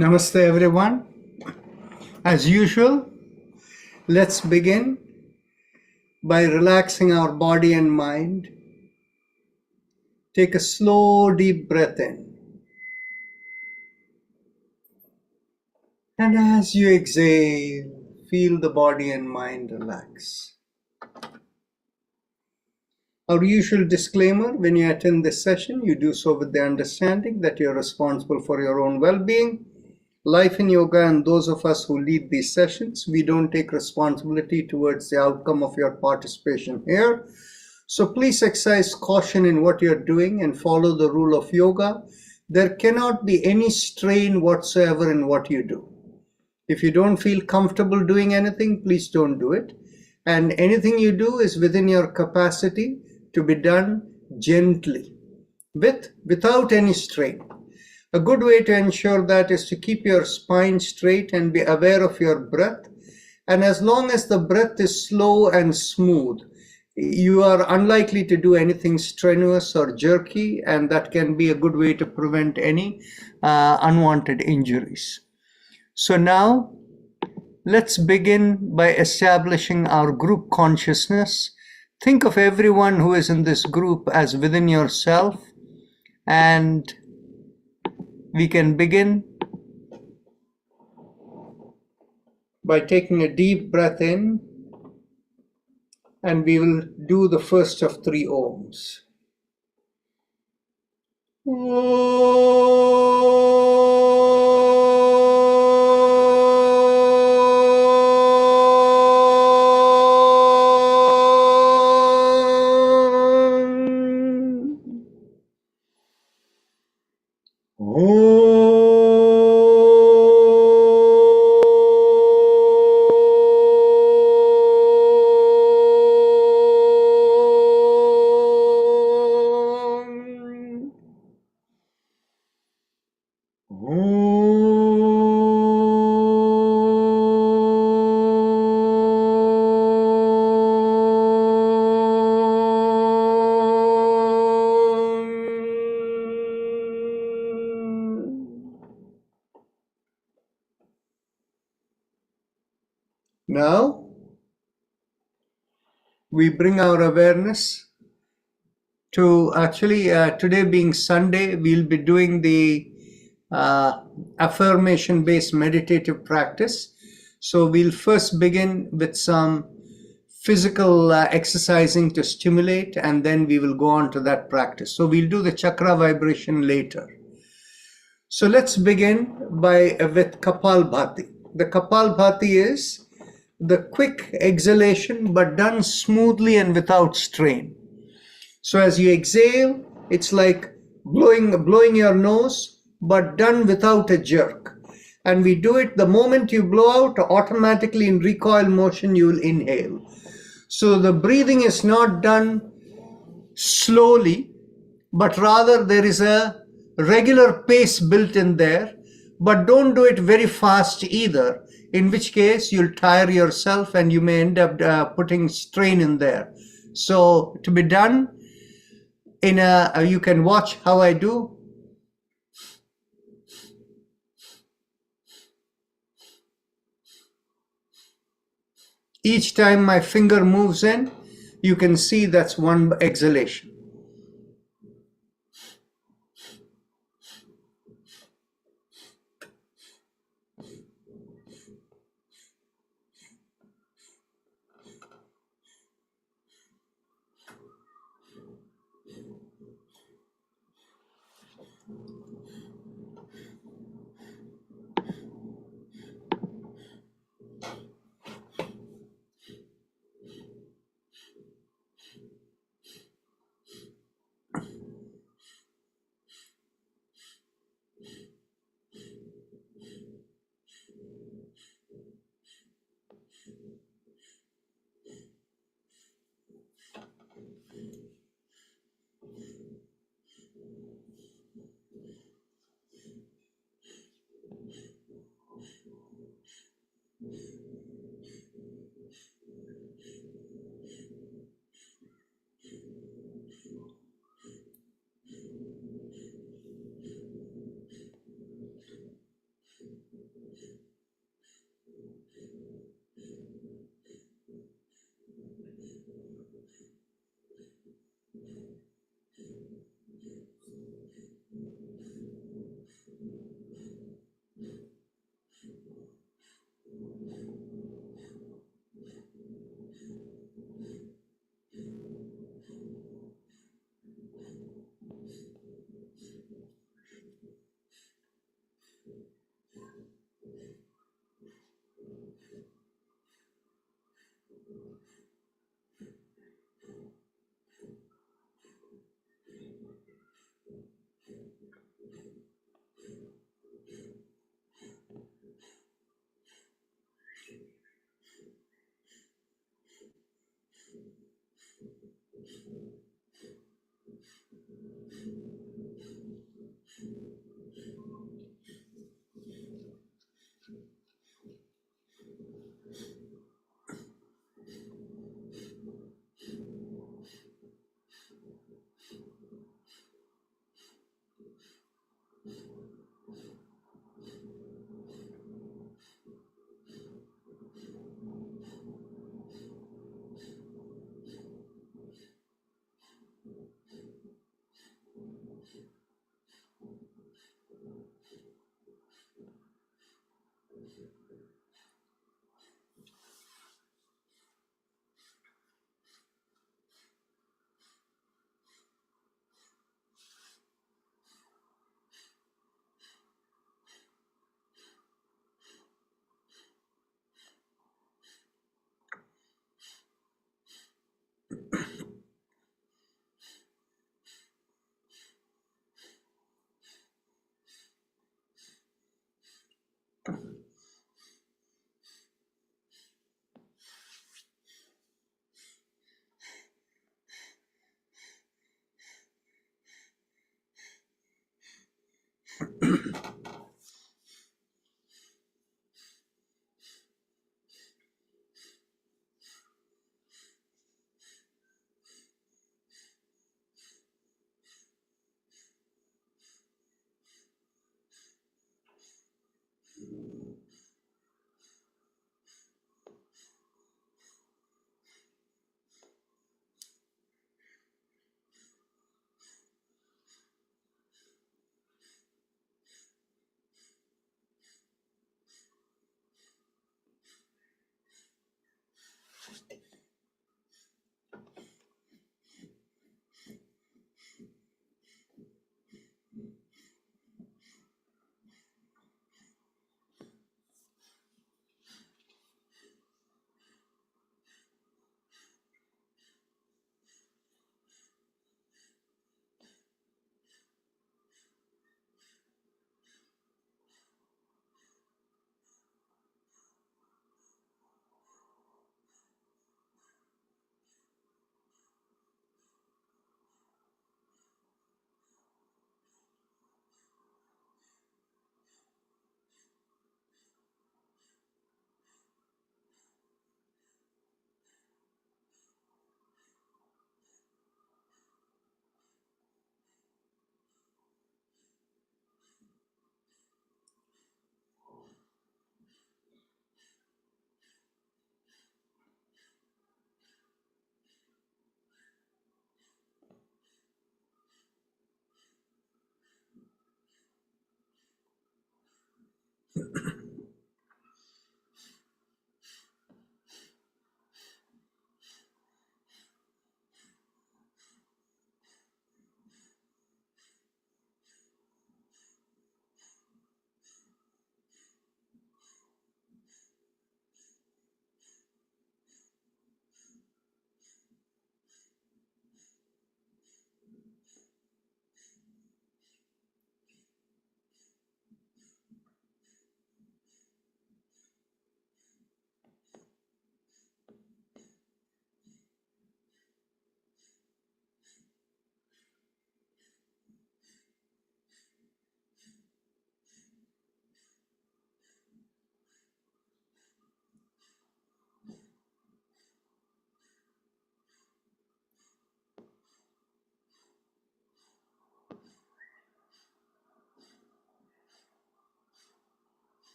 Namaste, everyone. As usual, let's begin by relaxing our body and mind. Take a slow, deep breath in. And as you exhale, feel the body and mind relax. Our usual disclaimer: when you attend this session, you do so with the understanding that you're responsible for your own well-being. Life in Yoga and those of us who lead these sessions, we don't take responsibility towards the outcome of your participation here. So please exercise caution in what you're doing and follow the rule of yoga. There cannot be any strain whatsoever in what you do. If you don't feel comfortable doing anything, please don't do it. And anything you do is within your capacity to be done gently, without any strain. A good way to ensure that is to keep your spine straight and be aware of your breath. And as long as the breath is slow and smooth, you are unlikely to do anything strenuous or jerky, and that can be a good way to prevent any unwanted injuries. So now, let's begin by establishing our group consciousness. Think of everyone who is in this group as within yourself, and we can begin by taking a deep breath in, and we will do the first of 3 Oms. Now, we bring our awareness to today being Sunday, we'll be doing the affirmation-based meditative practice. So we'll first begin with some physical exercising to stimulate, and then we will go on to that practice. So we'll do the chakra vibration later. So let's begin with Kapalbhati. The Kapalbhati is the quick exhalation, but done smoothly and without strain. So as you exhale, it's like blowing your nose, but done without a jerk. And we do it the moment you blow out, automatically in recoil motion, you will inhale. So the breathing is not done slowly, but rather there is a regular pace built in there, but don't do it very fast either, in which case you'll tire yourself and you may end up putting strain in there. So to be done you can watch how I do. Each time my finger moves in, you can see that's one exhalation.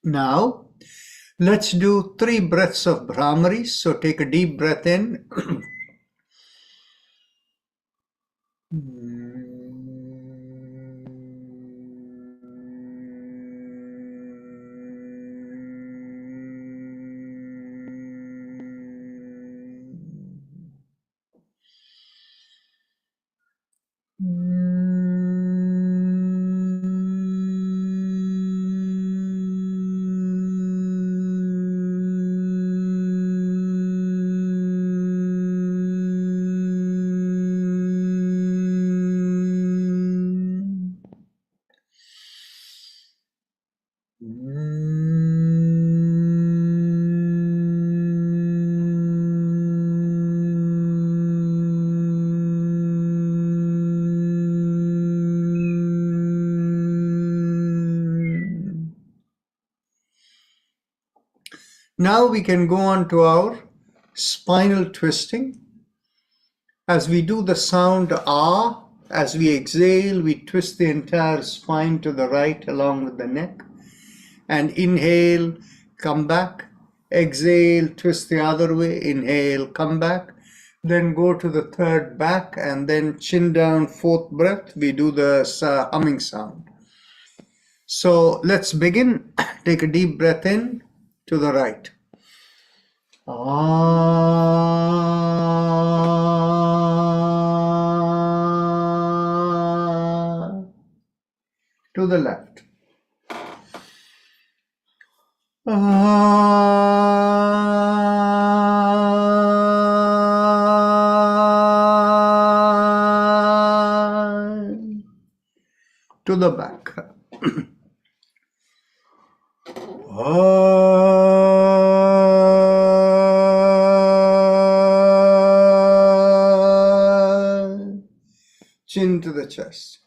Now, let's do 3 breaths of Bhramari. So take a deep breath in. Now we can go on to our spinal twisting. As we do the sound ah, as we exhale, we twist the entire spine to the right along with the neck. And inhale, come back. Exhale, twist the other way. Inhale, come back. Then go to the third back and then chin down, fourth breath. We do the humming sound. So let's begin. Take a deep breath in to the right. To the left. To the back. Chin to the chest.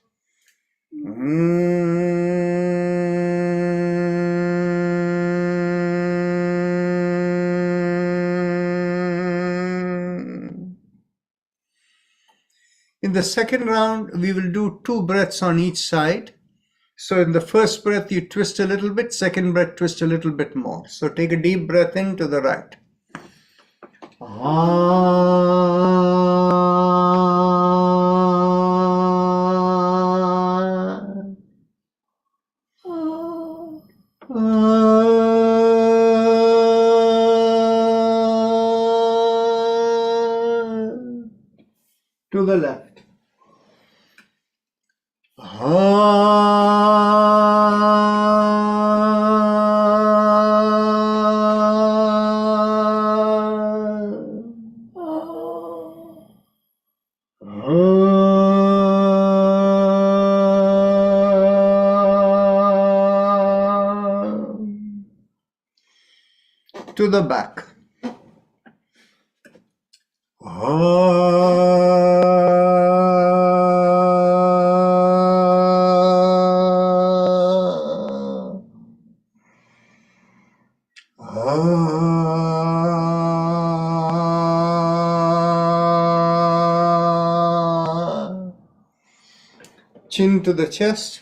In the second round, we will do 2 breaths on each side. So in the first breath, you twist a little bit, second breath, twist a little bit more. So take a deep breath in to the right. To the left. To the back. Chin to the chest.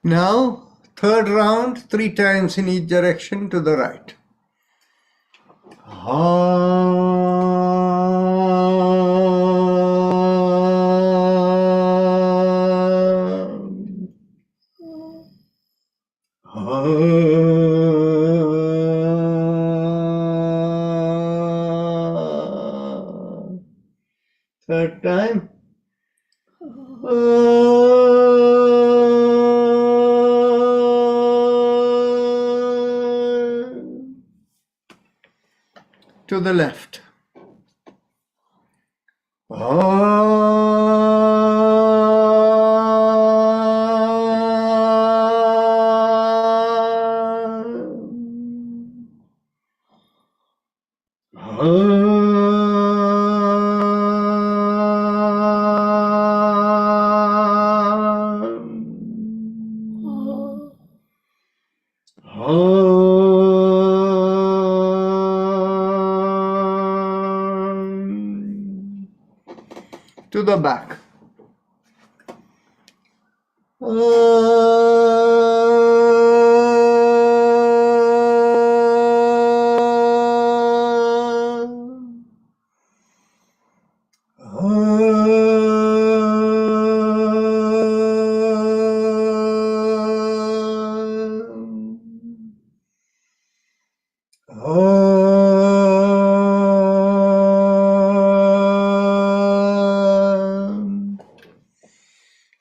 Now, third round, 3 times in each direction to the right. Third time. To the left. To the back.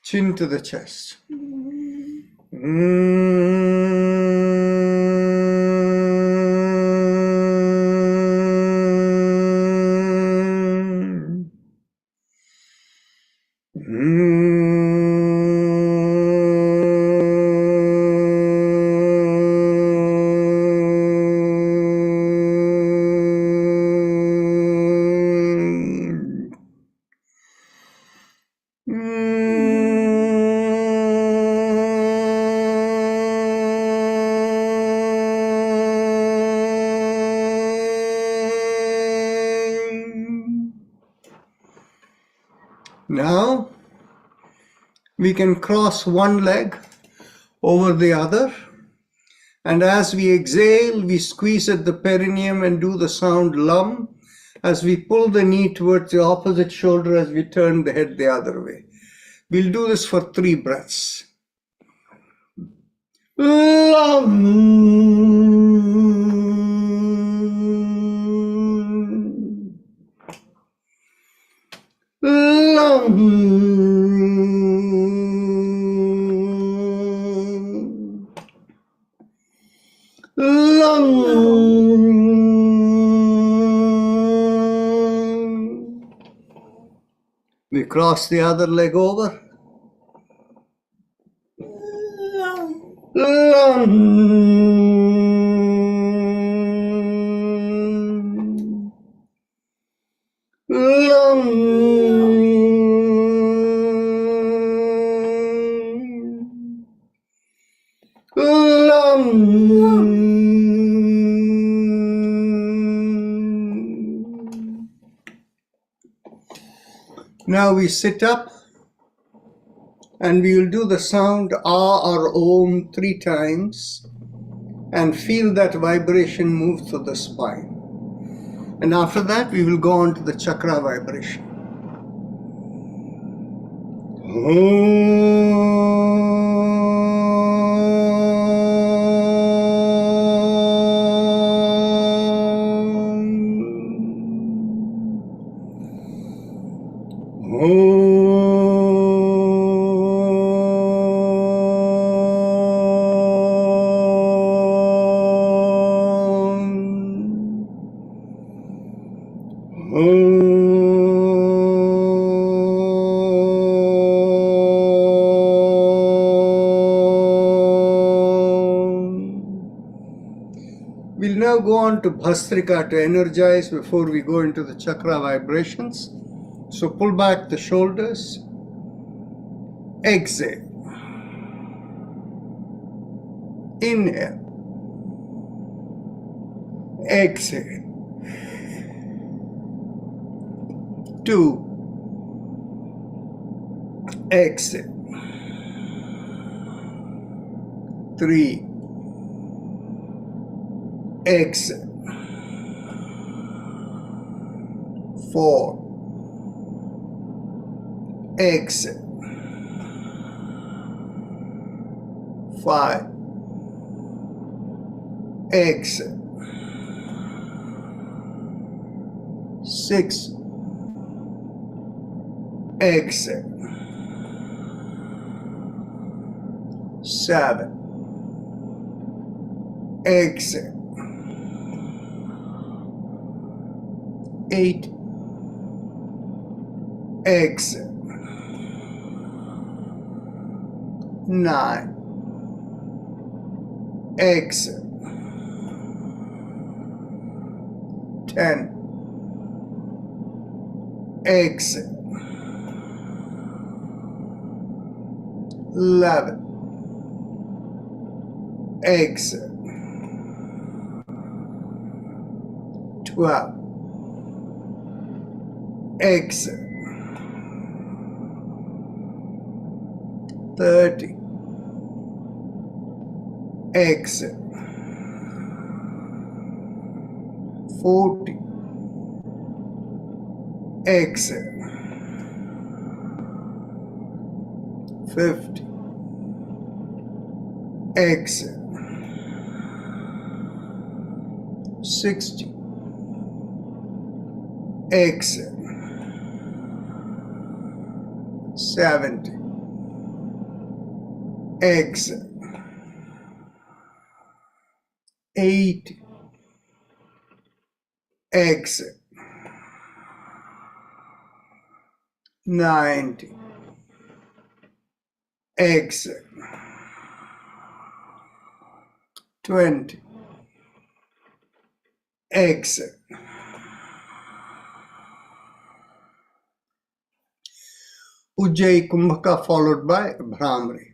Chin to the chest. Now we can cross one leg over the other, and as we exhale, we squeeze at the perineum and do the sound lum as we pull the knee towards the opposite shoulder as we turn the head the other way. We'll do this for 3 breaths. We cross the other leg over. Now we sit up and we will do the sound ah or om 3 times and feel that vibration move through the spine. And after that, we will go on to the chakra vibration. We'll now go on to Bhastrika to energize before we go into the chakra vibrations. So pull back the shoulders. Exhale. Inhale. Exhale. 2. Exhale. 3. Exhale. 4. Exhale. 5. Exhale. 6. Exhale. 7. Exhale. 8. Exhale. 9. Exhale. 10. Exhale. 11. Exhale. 12. Exhale. 30. Exhale. 40. Exhale. 50. Exhale. 60. Exhale. 70. Exhale. 80. Exhale. 90. Exhale. 20. Exhale. Ujjayi Kumbhaka followed by Bhramari.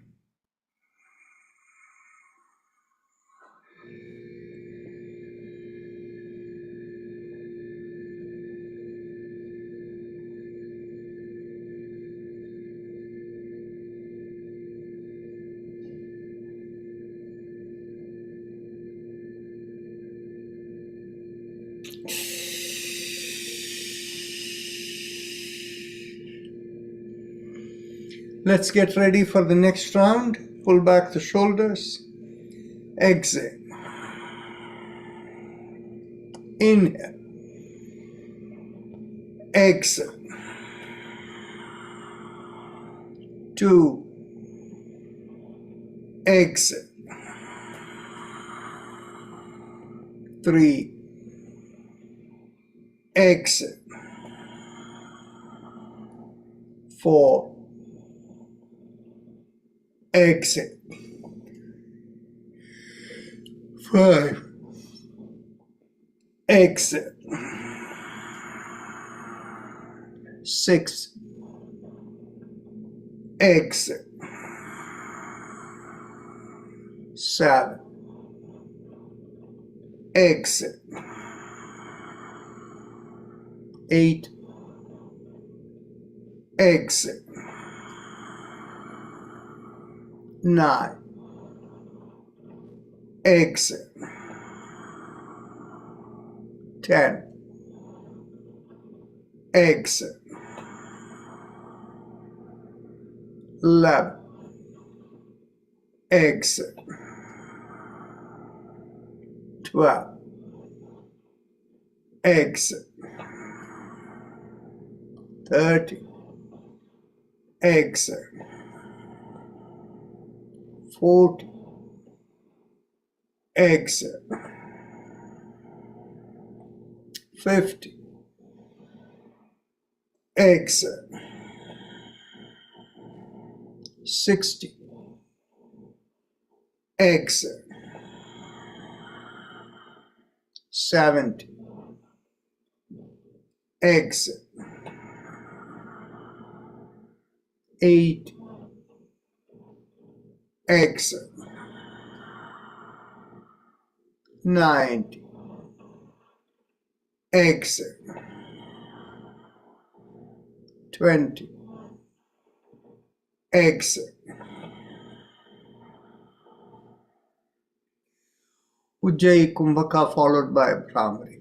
Let's get ready for the next round. Pull back the shoulders. Exhale. Inhale. Exhale. 2. Exhale. 3. Exhale. 4. Exhale. 5. Exhale. 6. Exhale. 7. Exhale. 8. Exhale. 9. Exhale. 10. Exhale. 11. Exhale. 12. Exhale. 13. Exhale. 14. Exhale. 15. Exhale. 16. Exhale. 17. Exhale. 8. Exhale. 9. Exhale. 20. Exhale. Ujjayi Kumbhaka followed by Brahmari.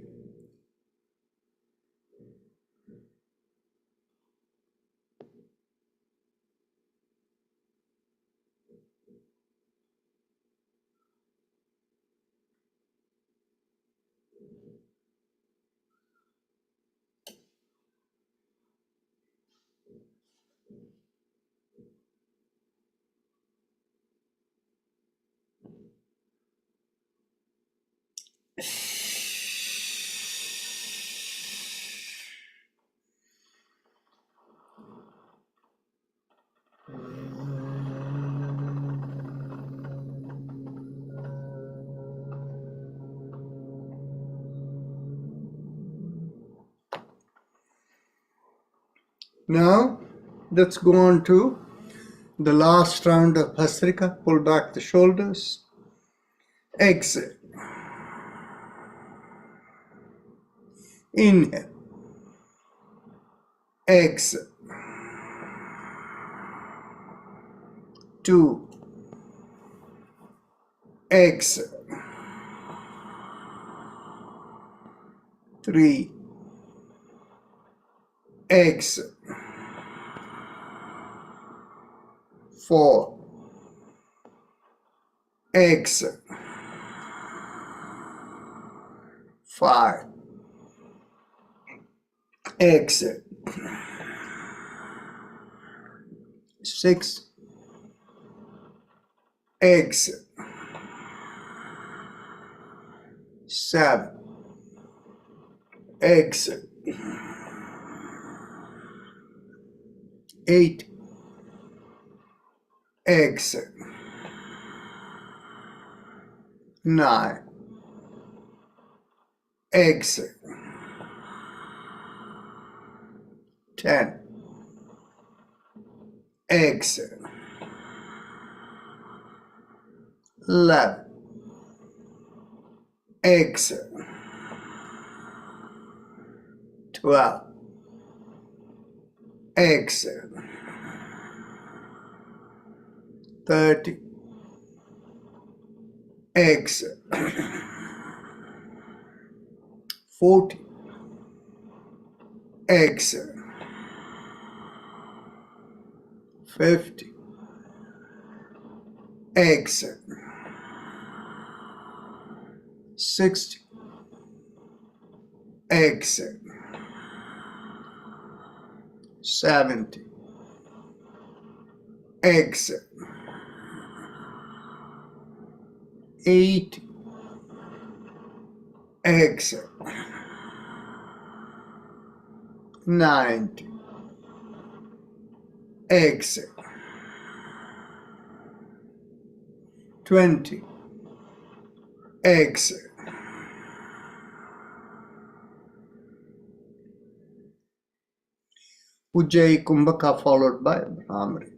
Now, let's go on to the last round of Bhastrika. Pull back the shoulders. Exhale. Inhale. Exhale. 2. Exhale. 3. Exhale. 4. Exhale. 5. Exhale. 6. Exhale. 7. Exhale. 8. Exhale. 9. Exhale. 10. Exhale. 11. Exhale. 12. Exhale. 30. Exhale. 40. Exhale. 50. Exhale. 60. Exhale. 70. Exhale. 80. Exhale. 90. Exhale. 20. Exhale. Ujjayi Kumbhaka followed by Brahmari.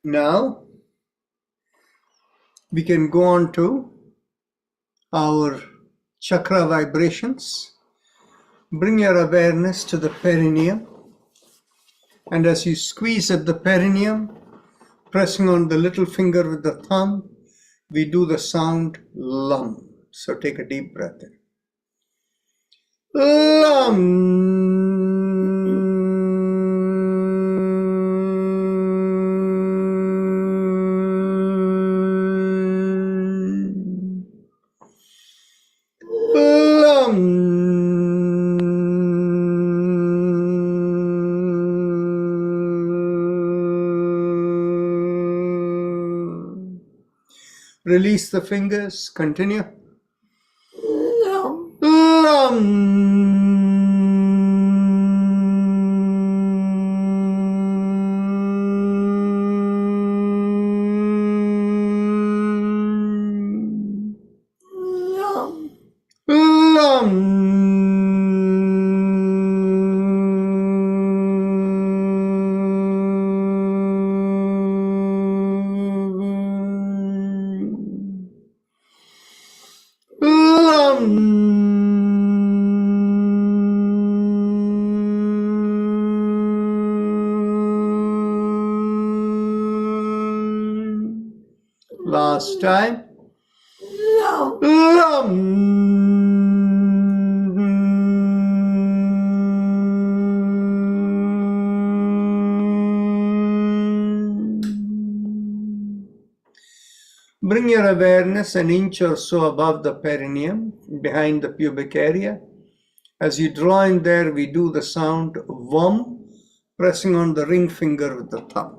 Now we can go on to our chakra vibrations. Bring your awareness to the perineum, and as you squeeze at the perineum, pressing on the little finger with the thumb, we do the sound LUM. So take a deep breath in. Release the fingers, continue. Last time. Bring your awareness an inch or so above the perineum, behind the pubic area. As you draw in there, we do the sound VUM, pressing on the ring finger with the thumb.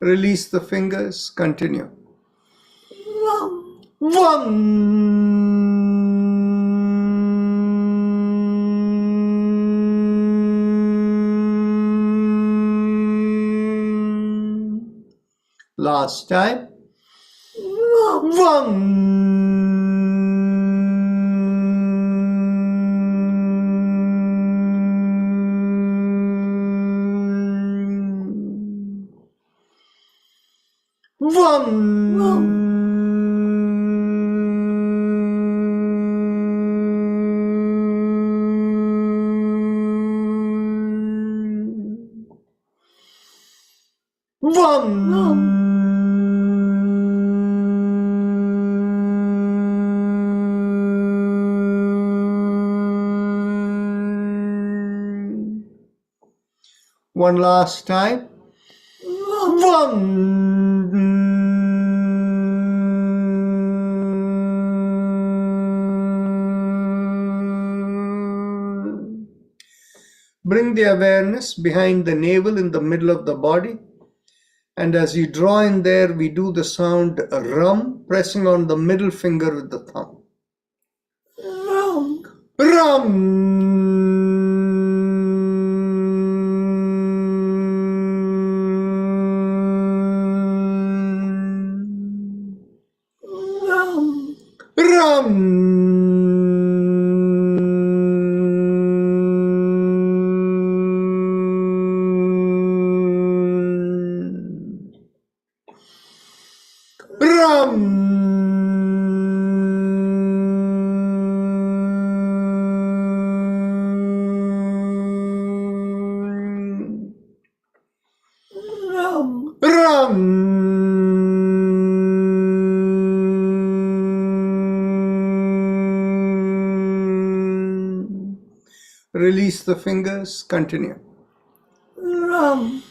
Release the fingers, continue. Last time. One last time. Bring the awareness behind the navel in the middle of the body. And as you draw in there, we do the sound rum, pressing on the middle finger with the thumb. Rum. Release the fingers, continue. Rum.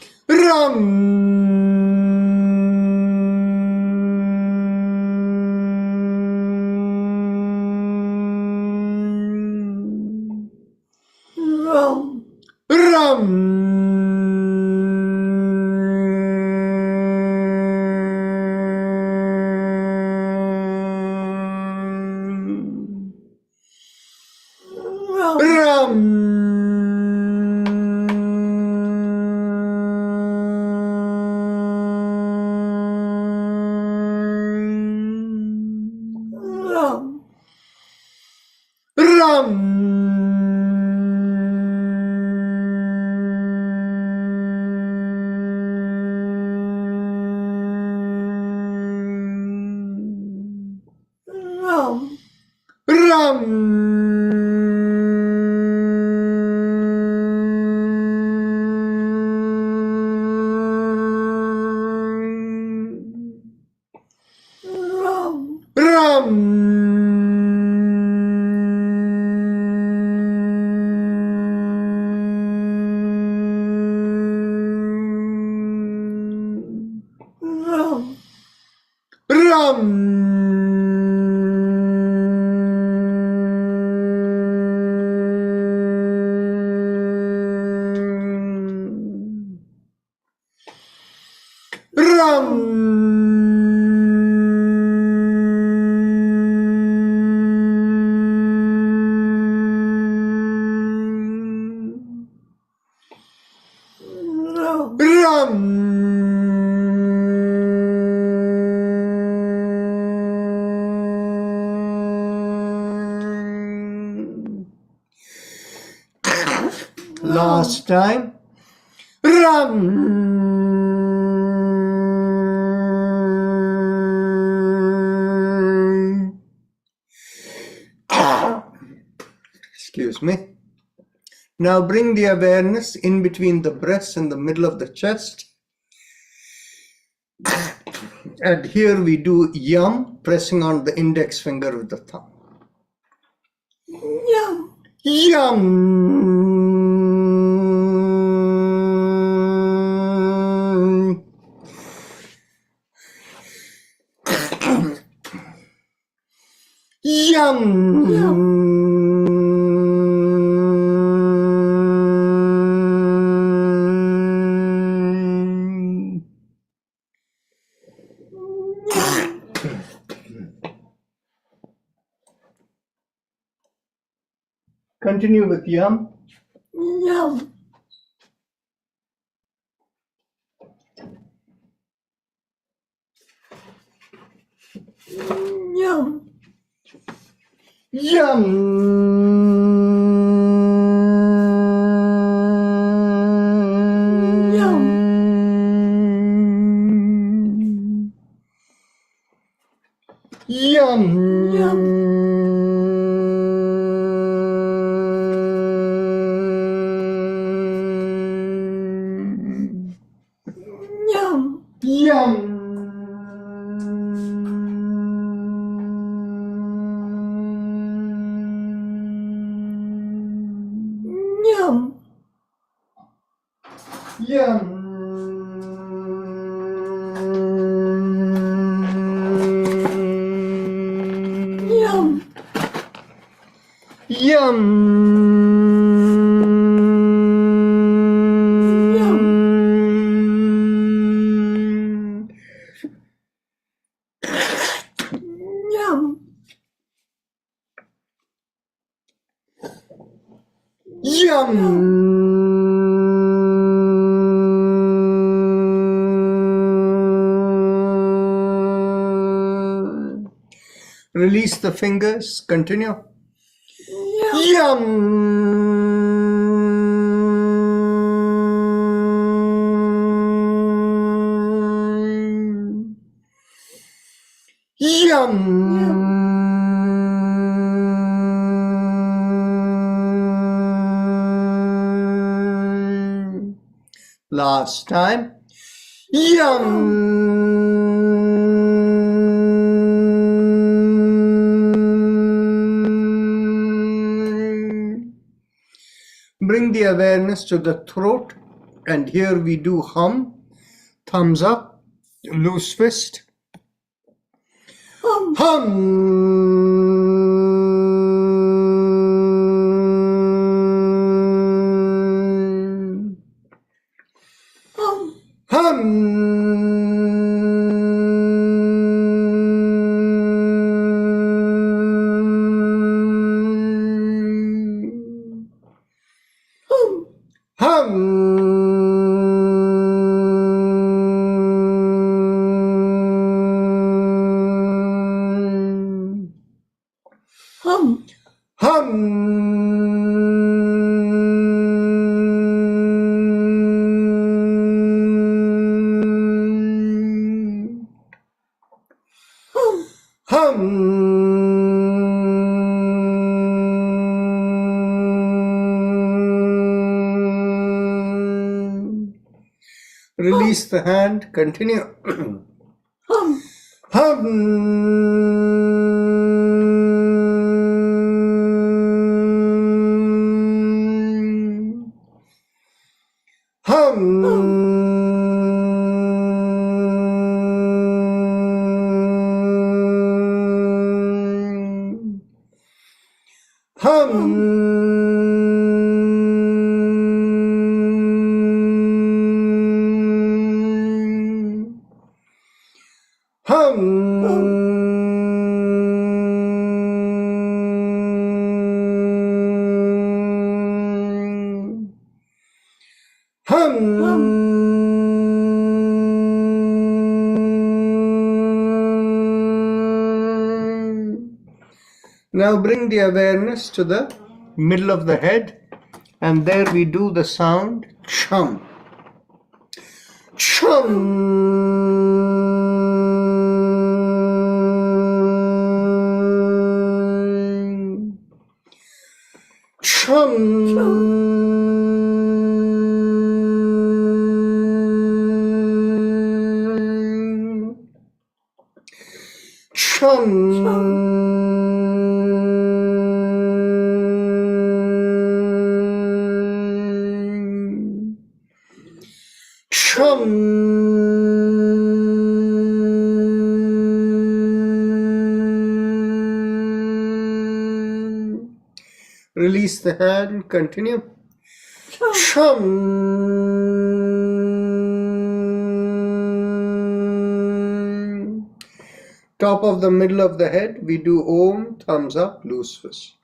Last time. Excuse me. Now bring the awareness in between the breast and the middle of the chest. And here we do yum, pressing on the index finger with the thumb. Yum. Yum. Yum. Yum. Continue with yum. Yum. Yum. Yum. Yum. Yum. Yum. Yum. Yum. Yum. Yum. Yum. Yum. Yum. Yum. Release the fingers. Continue. Yum. Yum. Last time. Yum. Bring the awareness to the throat, and here we do hum, thumbs up, loose fist. Hum. Hum. Hum. Hum. Hum. Release the hand. Continue. Hum. Now bring the awareness to the middle of the head, and there we do the sound chum. Chum. Chum. Release the hand. Continue. Top of the middle of the head, we do Om, thumbs up, loose fist.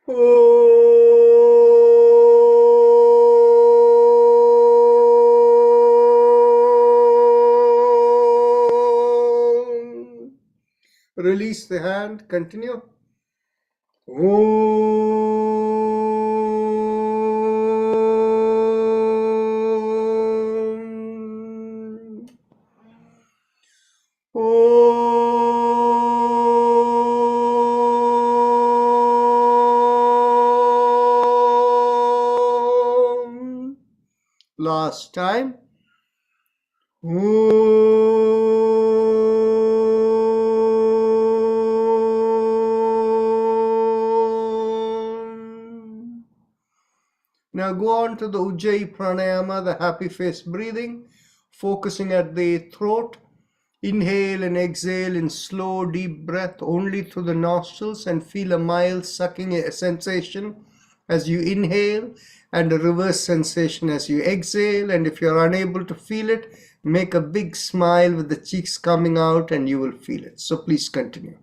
Om. Release the hand. Continue. Om. Om. Last time. Om. Now go on to the Ujjayi Pranayama, the happy face breathing, focusing at the throat. Inhale and exhale in slow, deep breath only through the nostrils and feel a mild sucking sensation as you inhale and a reverse sensation as you exhale. And if you're unable to feel it, make a big smile with the cheeks coming out and you will feel it. So please continue.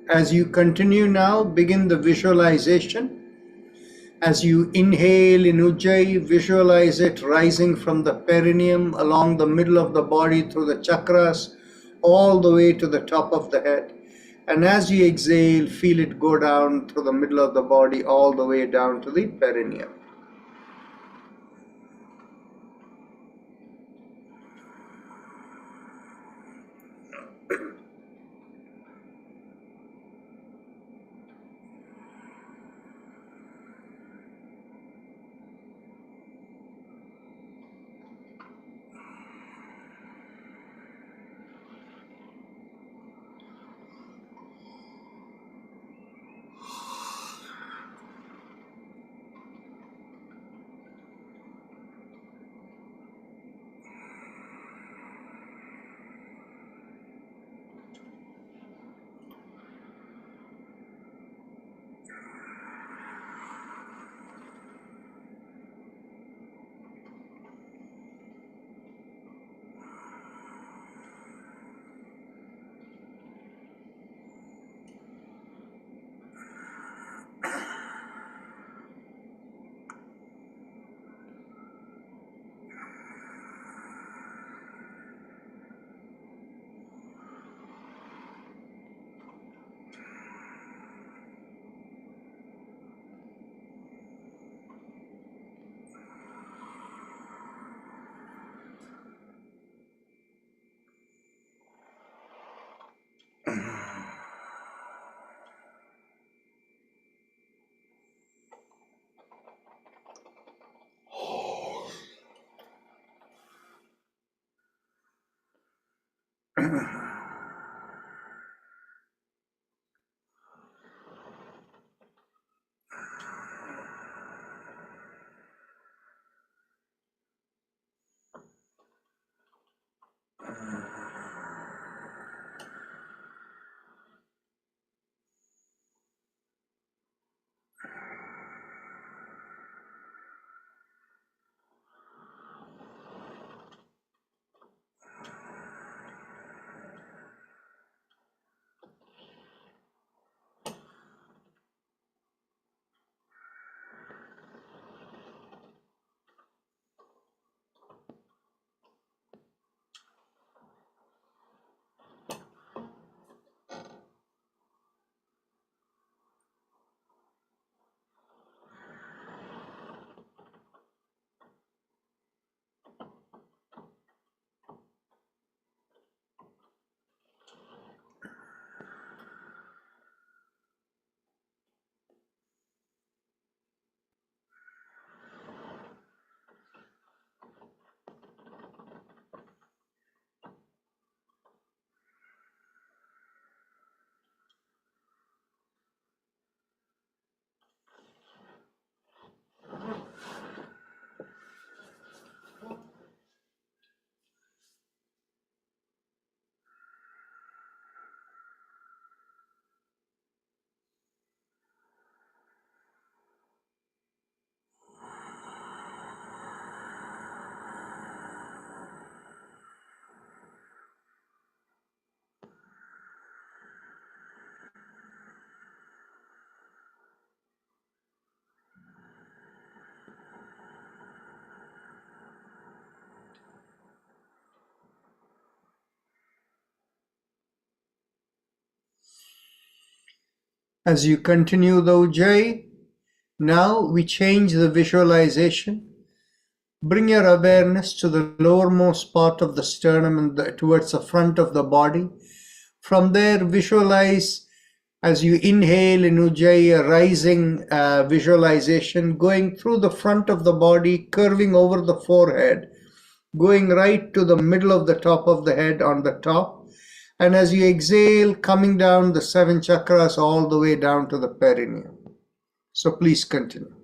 As you continue now, begin the visualization. As you inhale in Ujjayi, visualize it rising from the perineum along the middle of the body through the chakras, all the way to the top of the head. And as you exhale, feel it go down through the middle of the body, all the way down to the perineum. As you continue the Ujjayi, now we change the visualization. Bring your awareness to the lowermost part of the sternum and towards the front of the body. From there, visualize as you inhale in Ujjayi, a rising visualization going through the front of the body, curving over the forehead, going right to the middle of the top of the head on the top. And as you exhale, coming down the 7 chakras all the way down to the perineum. So please continue.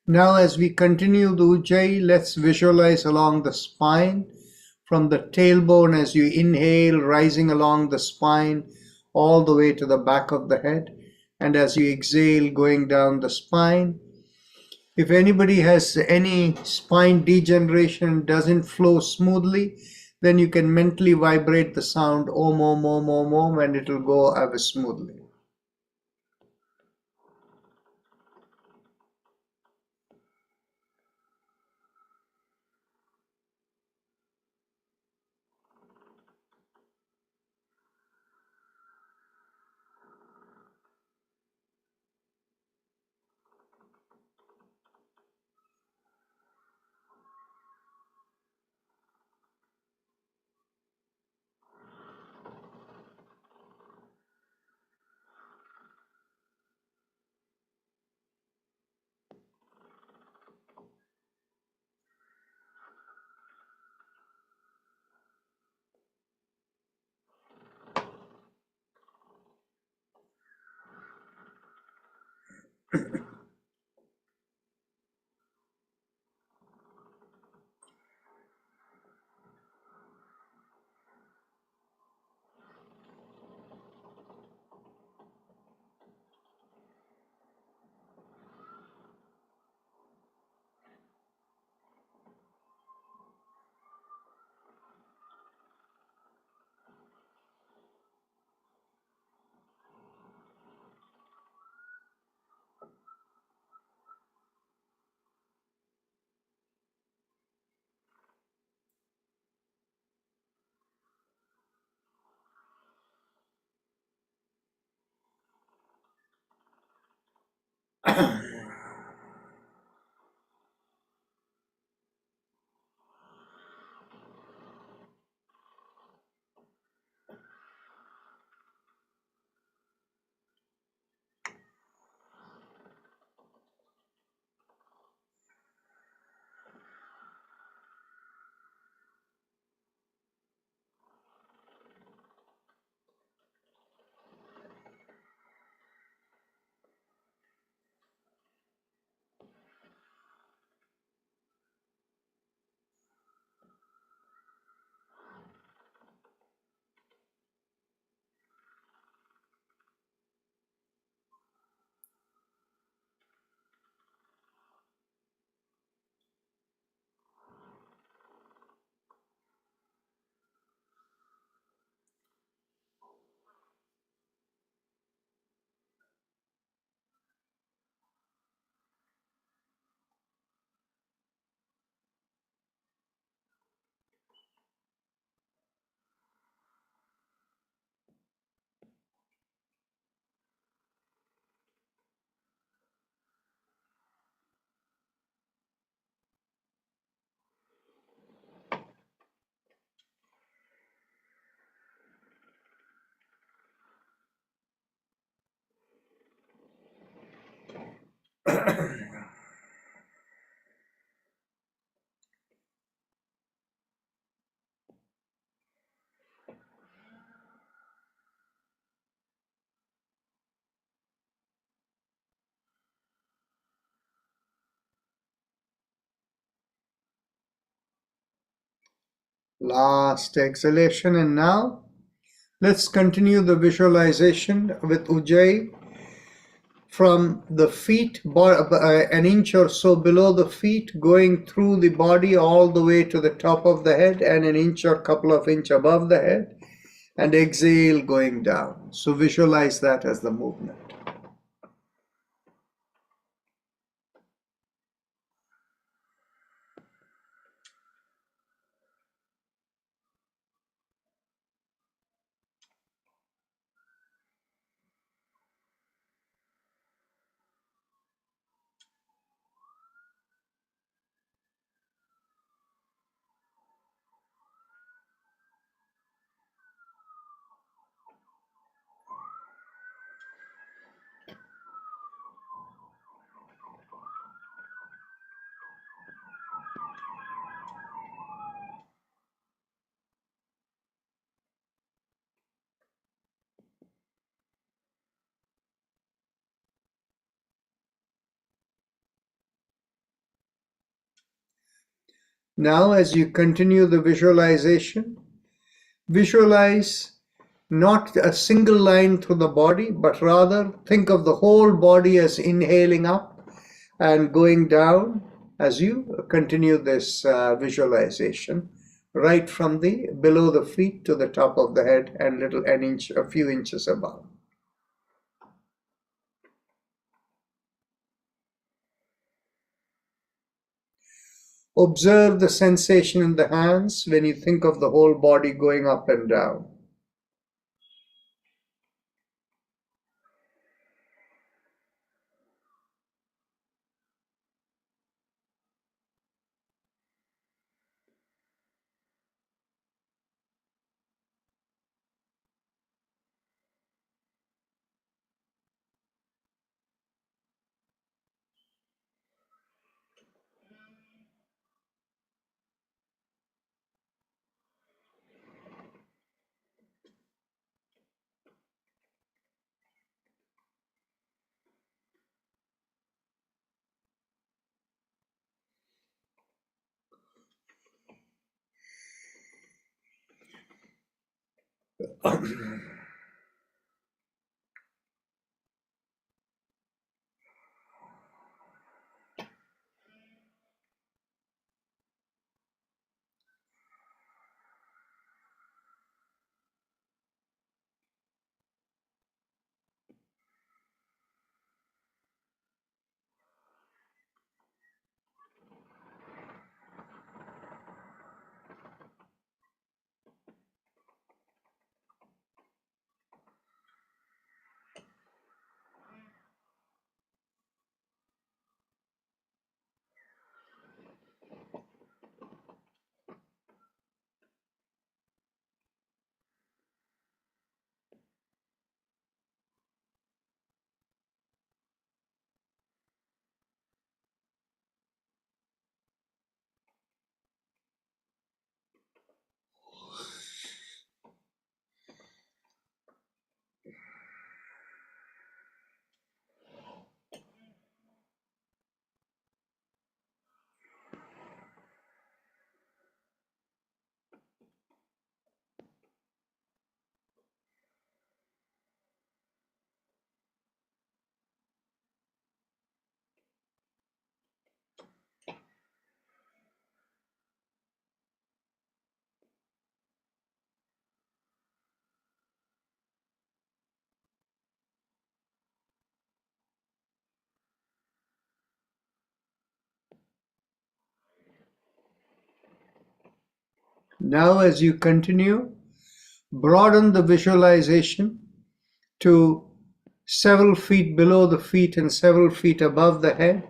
Now, as we continue the Ujjayi, let's visualize along the spine from the tailbone as you inhale, rising along the spine all the way to the back of the head, and as you exhale, going down the spine. If anybody has any spine degeneration, doesn't flow smoothly, then you can mentally vibrate the sound Om Om Om Om Om, and it will go ever smoothly. Last exhalation, and now let's continue the visualization with Ujjayi from the feet, an inch or so below the feet, going through the body all the way to the top of the head, and an inch or couple of inch above the head, and exhale going down. So visualize that as the movement. Now, as you continue the visualization, visualize not a single line through the body, but rather think of the whole body as inhaling up and going down as you continue this visualization, right from the below the feet to the top of the head and a few inches above. Observe the sensation in the hands when you think of the whole body going up and down. Now, as you continue, broaden the visualization to several feet below the feet and several feet above the head,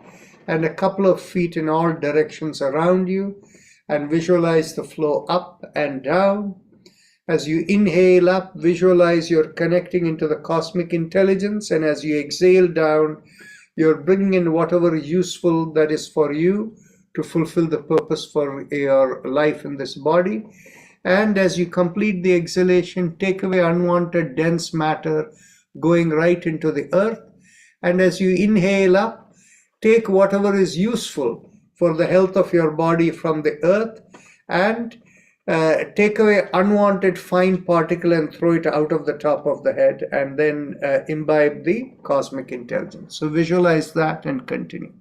and a couple of feet in all directions around you, and visualize the flow up and down. As you inhale up, visualize you're connecting into the cosmic intelligence, and as you exhale down, you're bringing in whatever useful that is for you to fulfill the purpose for your life in this body. And as you complete the exhalation, take away unwanted dense matter going right into the earth. And as you inhale up, take whatever is useful for the health of your body from the earth, and take away unwanted fine particle and throw it out of the top of the head, and then imbibe the cosmic intelligence. So visualize that and continue.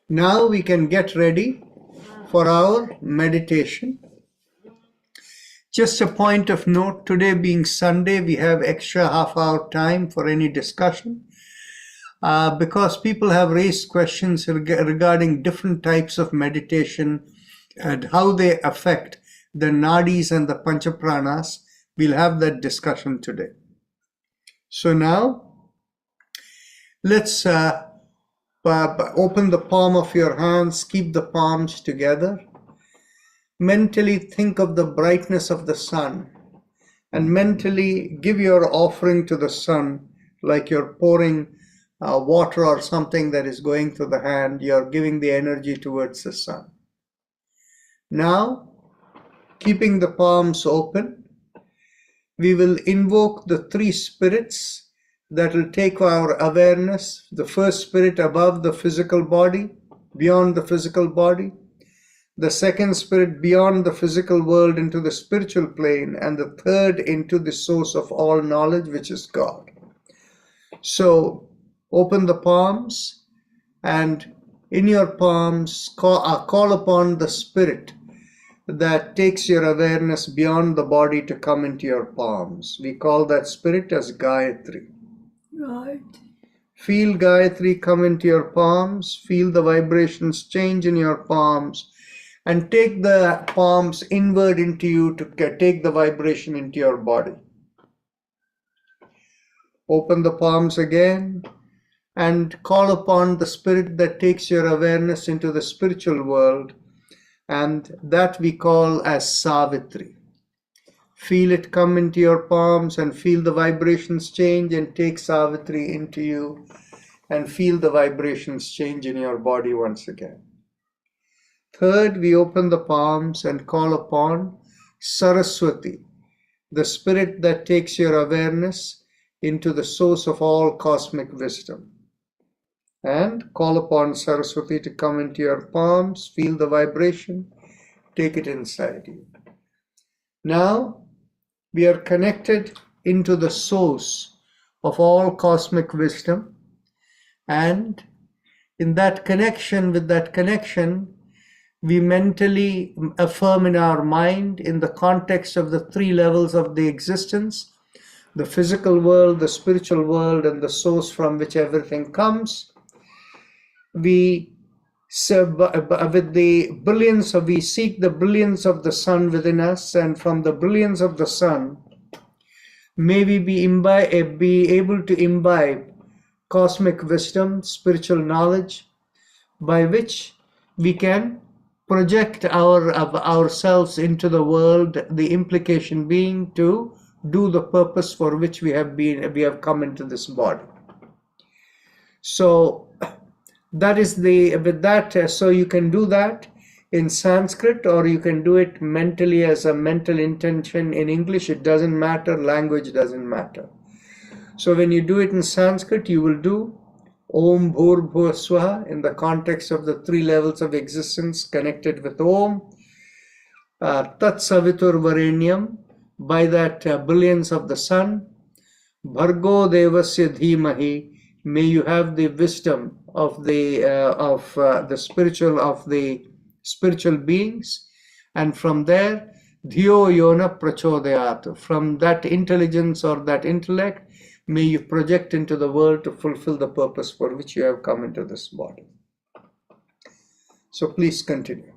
Now we can get ready for our meditation. Just a point of note, today being Sunday, we have extra half-hour time for any discussion because people have raised questions regarding different types of meditation and how they affect the nadis and the panchapranas. We'll have that discussion today. So now, let's open the palm of your hands, keep the palms together. Mentally think of the brightness of the sun and mentally give your offering to the sun like you're pouring water or something that is going through the hand. You're giving the energy towards the sun. Now, keeping the palms open, we will invoke the three spirits that will take our awareness. The first spirit above the physical body, beyond the physical body. The second spirit beyond the physical world into the spiritual plane, and the third into the source of all knowledge, which is God. So open the palms, and in your palms call upon the spirit that takes your awareness beyond the body to come into your palms. We call that spirit as Gayatri. Right. Feel Gayatri come into your palms, feel the vibrations change in your palms, and take the palms inward into you to take the vibration into your body. Open the palms again and call upon the spirit that takes your awareness into the spiritual world, and that we call as Savitri. Feel it come into your palms and feel the vibrations change, and take Savitri into you and feel the vibrations change in your body once again. Third, we open the palms and call upon Saraswati, the spirit that takes your awareness into the source of all cosmic wisdom. And call upon Saraswati to come into your palms, feel the vibration, take it inside you. Now, we are connected into the source of all cosmic wisdom, and in that connection, we mentally affirm in our mind, in the context of the three levels of the existence, the physical world, the spiritual world, and the source from which everything comes. We seek the brilliance of the sun within us, and from the brilliance of the sun, may we be able to imbibe cosmic wisdom, spiritual knowledge, by which we can project ourselves into the world, the implication being to do the purpose for which we have come into this body. So that is so you can do that in Sanskrit, or you can do it mentally as a mental intention in English. It doesn't matter, language doesn't matter. So when you do it in Sanskrit, you will do Om Bhur Swaha in the context of the three levels of existence connected with Om. Tat Savitur Varenyam, by that brilliance of the sun. Bhargo Devasya Dhimahi, may you have the wisdom of the spiritual beings, and from there, Dhyo Yona Prachodayat, from that intelligence or that intellect, may you project into the world to fulfill the purpose for which you have come into this body. So please continue.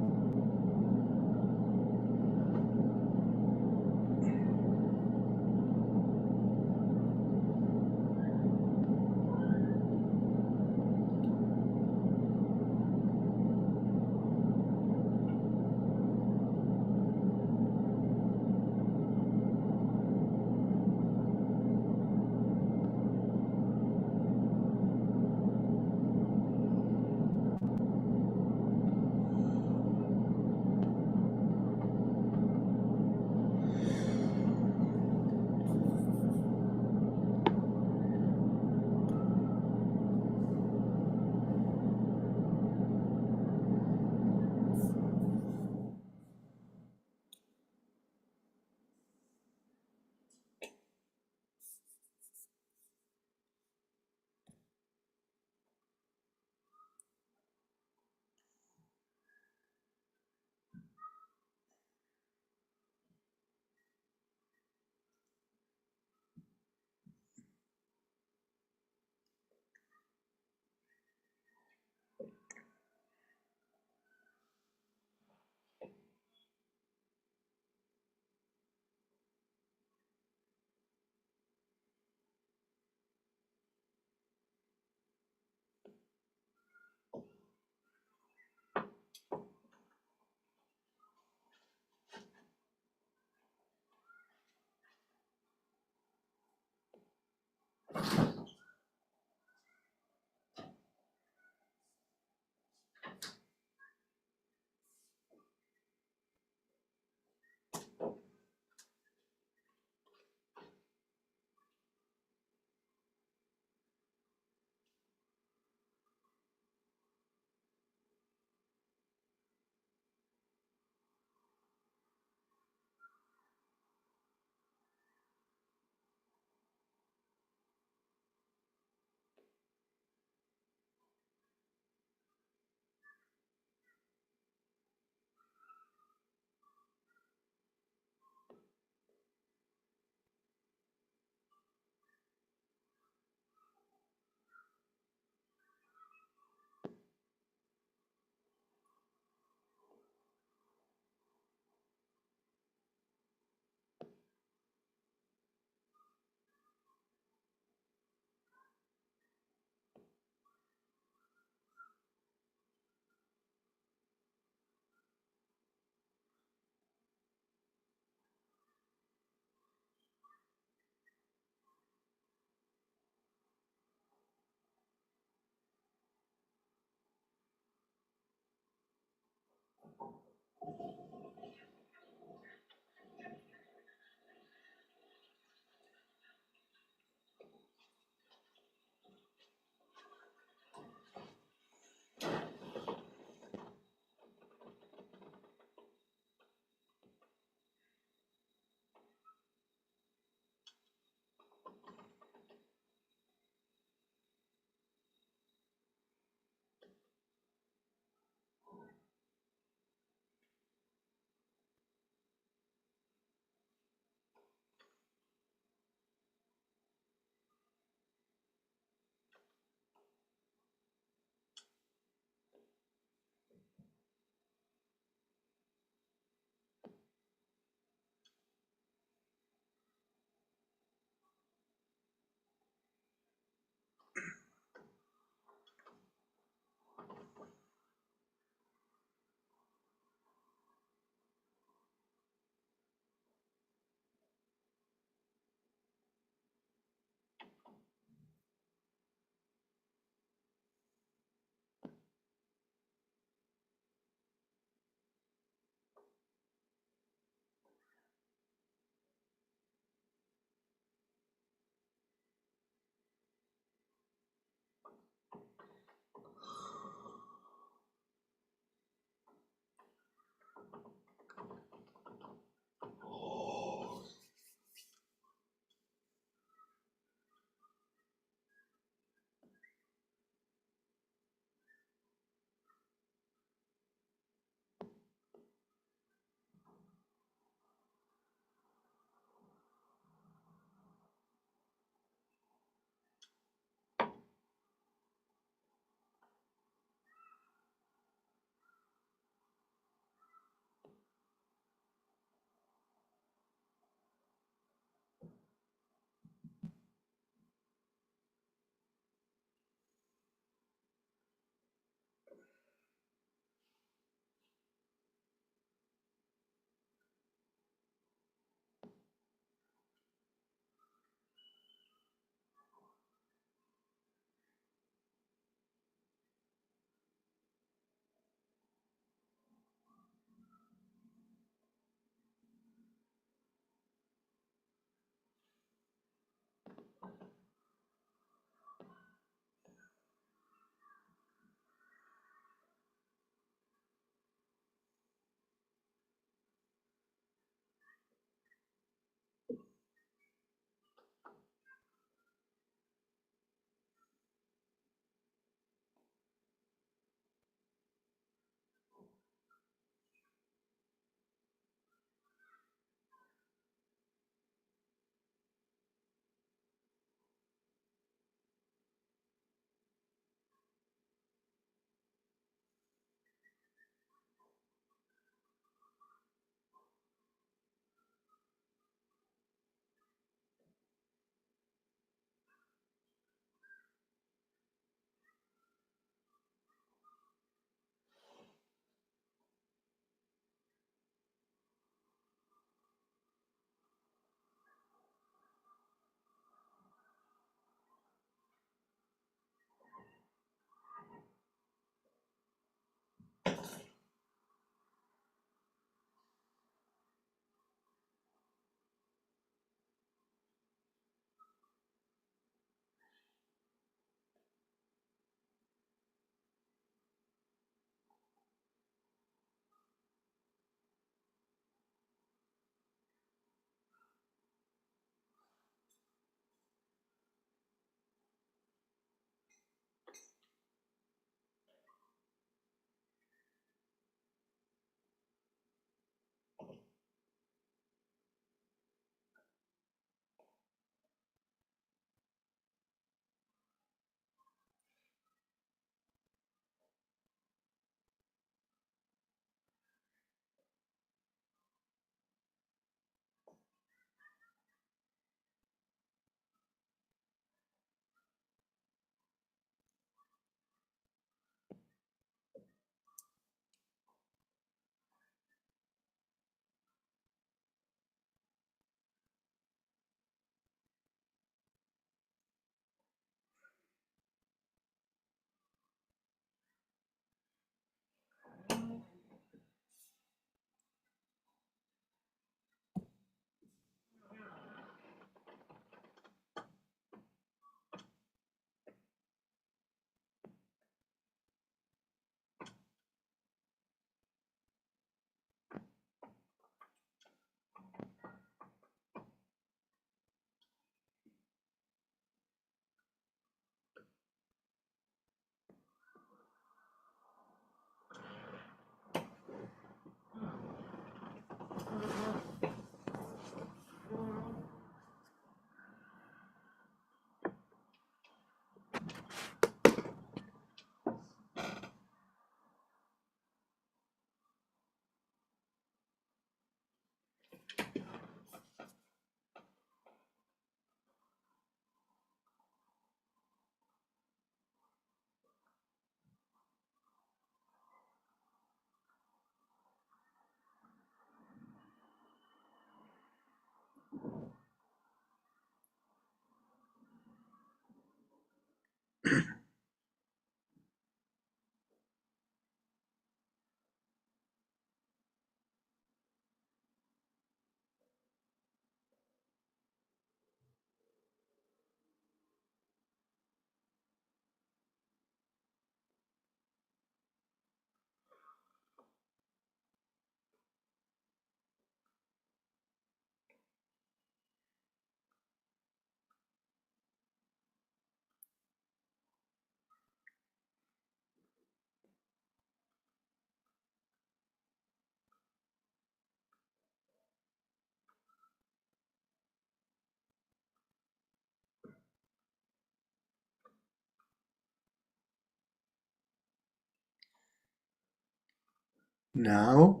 Now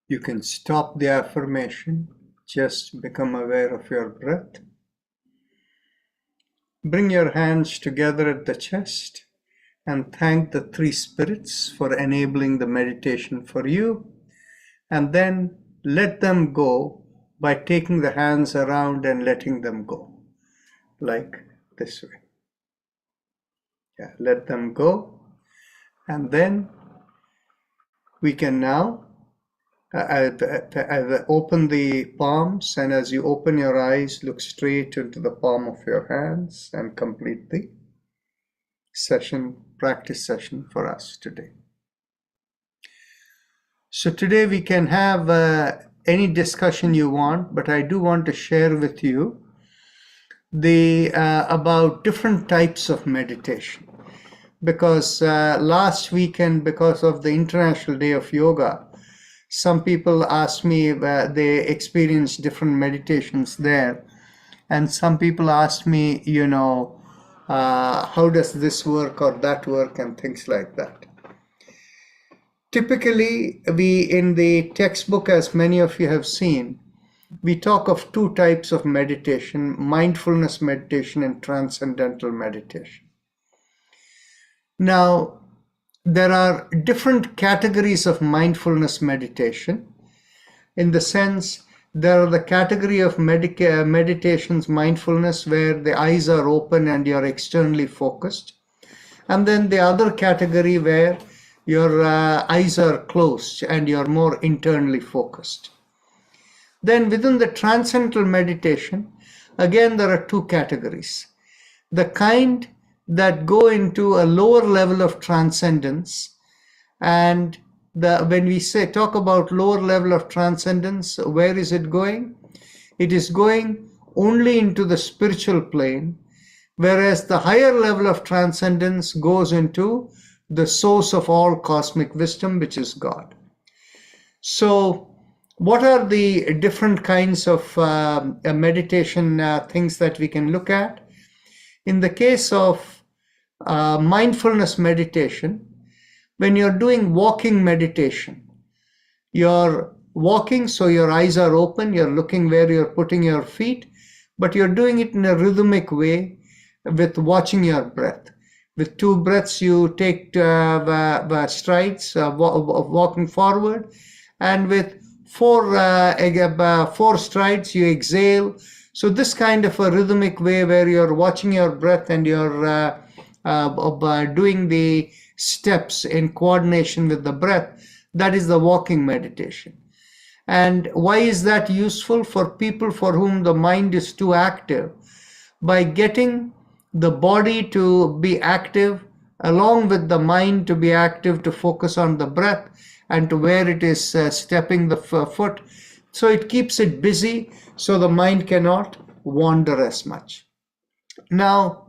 you can stop the affirmation, just become aware of your breath. Bring your hands together at the chest and thank the three spirits for enabling the meditation for you. And then let them go by taking the hands around and letting them go, like this way. Yeah, let them go. And then we can now open the palms, and as you open your eyes, look straight into the palm of your hands and complete the practice session for us today. So today we can have any discussion you want, but I do want to share with you about different types of meditation. Because last weekend, because of the International Day of Yoga, some people asked me they experienced different meditations there, and some people asked me, how does this work or that work, and things like that. Typically, in the textbook, as many of you have seen, we talk of two types of meditation: mindfulness meditation and transcendental meditation. Now, there are different categories of mindfulness meditation. In the sense, there are the category of meditations, mindfulness, where the eyes are open and you're externally focused. And then the other category where your eyes are closed and you're more internally focused. Then within the transcendental meditation, again, there are two categories. The kind that go into a lower level of transcendence, and when we talk about lower level of transcendence, where is it going? It is going only into the spiritual plane, whereas the higher level of transcendence goes into the source of all cosmic wisdom, which is God. So what are the different kinds of meditation things that we can look at? In the case of mindfulness meditation, when you're doing walking meditation, you're walking, so your eyes are open, you're looking where you're putting your feet, but you're doing it in a rhythmic way with watching your breath. With 2 breaths, you take strides, walking forward, and with 4 strides, you exhale. So this kind of a rhythmic way where you're watching your breath and you're doing the steps in coordination with the breath, that is the walking meditation. And why is that useful? For people for whom the mind is too active, by getting the body to be active along with the mind to be active, to focus on the breath and to where it is stepping the foot, so it keeps it busy, so the mind cannot wander as much. Now,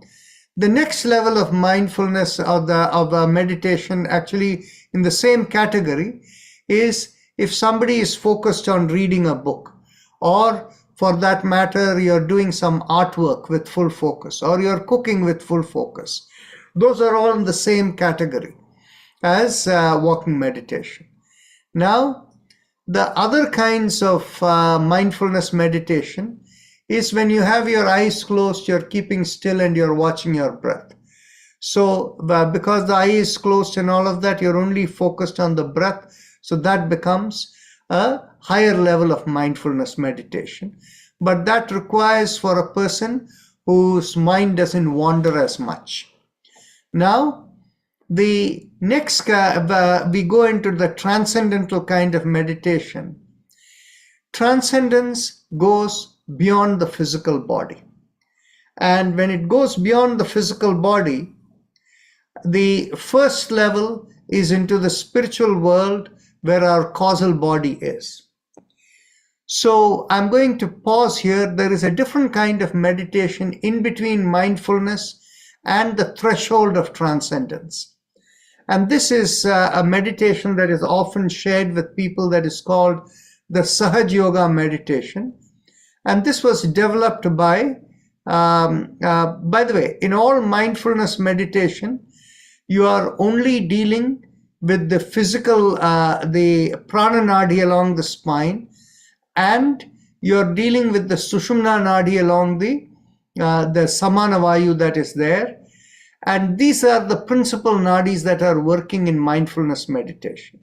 the next level of mindfulness of meditation, actually in the same category, is if somebody is focused on reading a book, or for that matter, you're doing some artwork with full focus, or you're cooking with full focus. Those are all in the same category as walking meditation. Now, the other kinds of mindfulness meditation is when you have your eyes closed, you're keeping still and you're watching your breath. So because the eye is closed and all of that, you're only focused on the breath. So that becomes a higher level of mindfulness meditation. But that requires for a person whose mind doesn't wander as much. Now, the next, we go into the transcendental kind of meditation. Transcendence goes beyond the physical body. And when it goes beyond the physical body, the first level is into the spiritual world where our causal body is. So I'm going to pause here. There is a different kind of meditation in between mindfulness and the threshold of transcendence. And this is a meditation that is often shared with people, that is called the Sahaj Yoga meditation. And this was developed by the way, in all mindfulness meditation, you are only dealing with the physical, the prana nadi along the spine, and you're dealing with the sushumna nadi along the samana vayu that is there. And these are the principal nadis that are working in mindfulness meditation.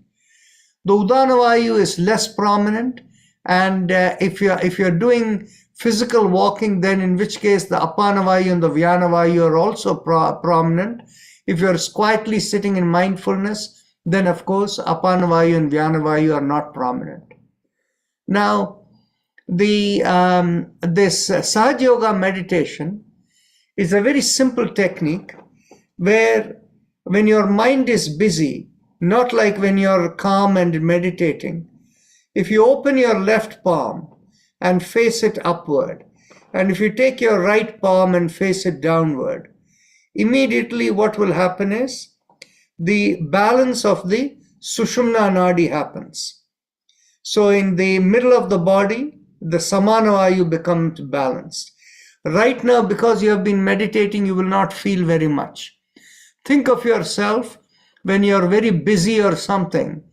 The udana vayu is less prominent, and if you're doing physical walking, then in which case the apana vayu and the vyana vayu are also prominent. If you're quietly sitting in mindfulness, then of course apana vayu and vyana vayu are not prominent. Now, this Sahaja Yoga meditation is a very simple technique where when your mind is busy, not like when you're calm and meditating, if you open your left palm and face it upward, and if you take your right palm and face it downward, immediately what will happen is the balance of the Sushumna Nadi happens. So in the middle of the body, the Samana Vayu becomes balanced. Right now, because you have been meditating, you will not feel very much. Think of yourself when you're very busy or something,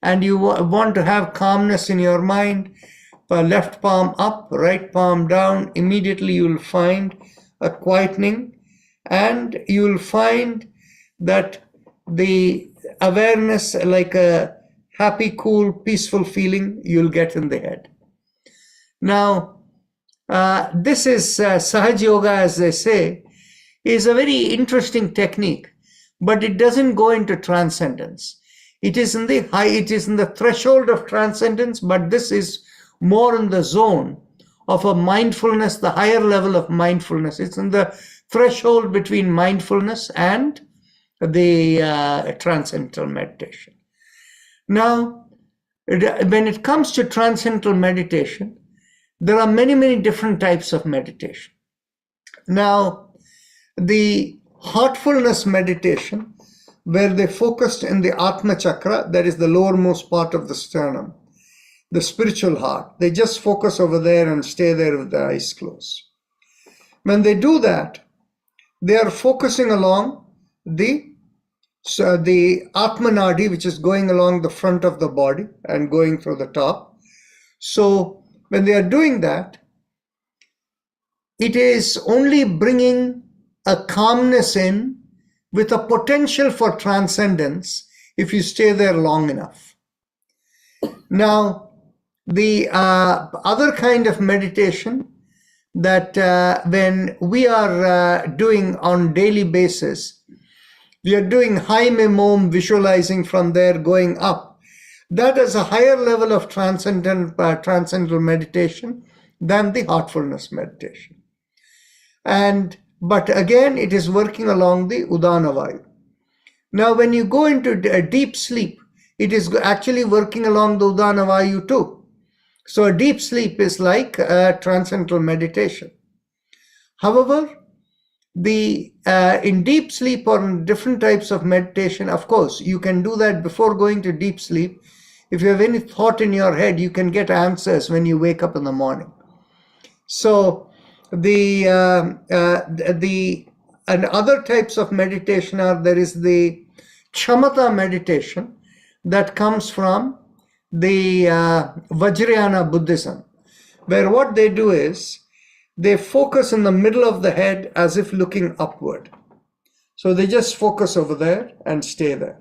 and you want to have calmness in your mind. Left palm up, right palm down, immediately you will find a quietening, and you will find that the awareness, like a happy, cool, peaceful feeling, you'll get in the head. Now, this is Sahaja Yoga, as they say, is a very interesting technique, but it doesn't go into transcendence. It is in the threshold of transcendence, but this is more in the zone of a mindfulness, the higher level of mindfulness. It's in the threshold between mindfulness and the transcendental meditation. Now, when it comes to transcendental meditation, there are many, many different types of meditation. Now, the heartfulness meditation, where they focused in the Atma Chakra, that is the lowermost part of the sternum, the spiritual heart, they just focus over there and stay there with their eyes closed. When they do that, they are focusing along the Atma Nadi, which is going along the front of the body and going through the top. So when they are doing that, it is only bringing a calmness in with a potential for transcendence if you stay there long enough. Now, the other kind of meditation that when we are doing on daily basis, we are doing Haim Om, visualizing from there going up. That is a higher level of transcendental meditation than the heartfulness meditation. But again, it is working along the Udana Vayu. Now, when you go into a deep sleep, it is actually working along the Udana Vayu too. So a deep sleep is like a transcendental meditation. However, in deep sleep or in different types of meditation, of course, you can do that before going to deep sleep. If you have any thought in your head, you can get answers when you wake up in the morning. So and other types of meditation there is the Chamatha meditation that comes from the Vajrayana Buddhism, where what they do is they focus in the middle of the head as if looking upward. So they just focus over there and stay there.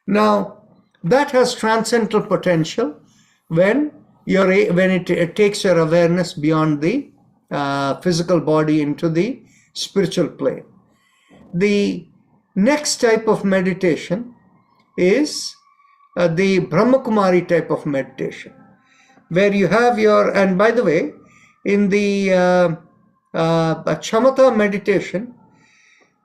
Now, that has transcendental potential when it takes your awareness beyond the physical body into the spiritual plane. The next type of meditation is the Brahmakumari type of meditation, where you have and by the way, in the Chamatha meditation,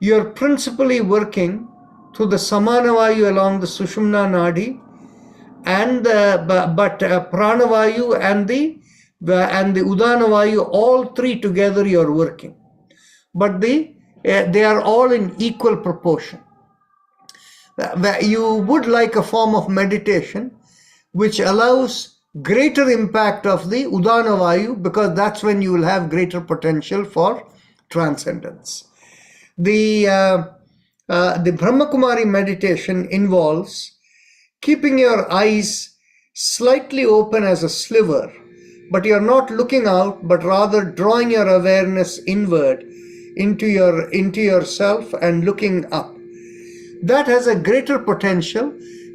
you're principally working to the Samana Vayu along the Sushumna Nadi, and Prana Vayu and the Udana Vayu, all three together you're working. But they are all in equal proportion. You would like a form of meditation which allows greater impact of the Udana Vayu, because that's when you will have greater potential for transcendence. The The Brahmakumari meditation involves keeping your eyes slightly open as a sliver, but you're not looking out, but rather drawing your awareness inward into yourself and looking up. That has a greater potential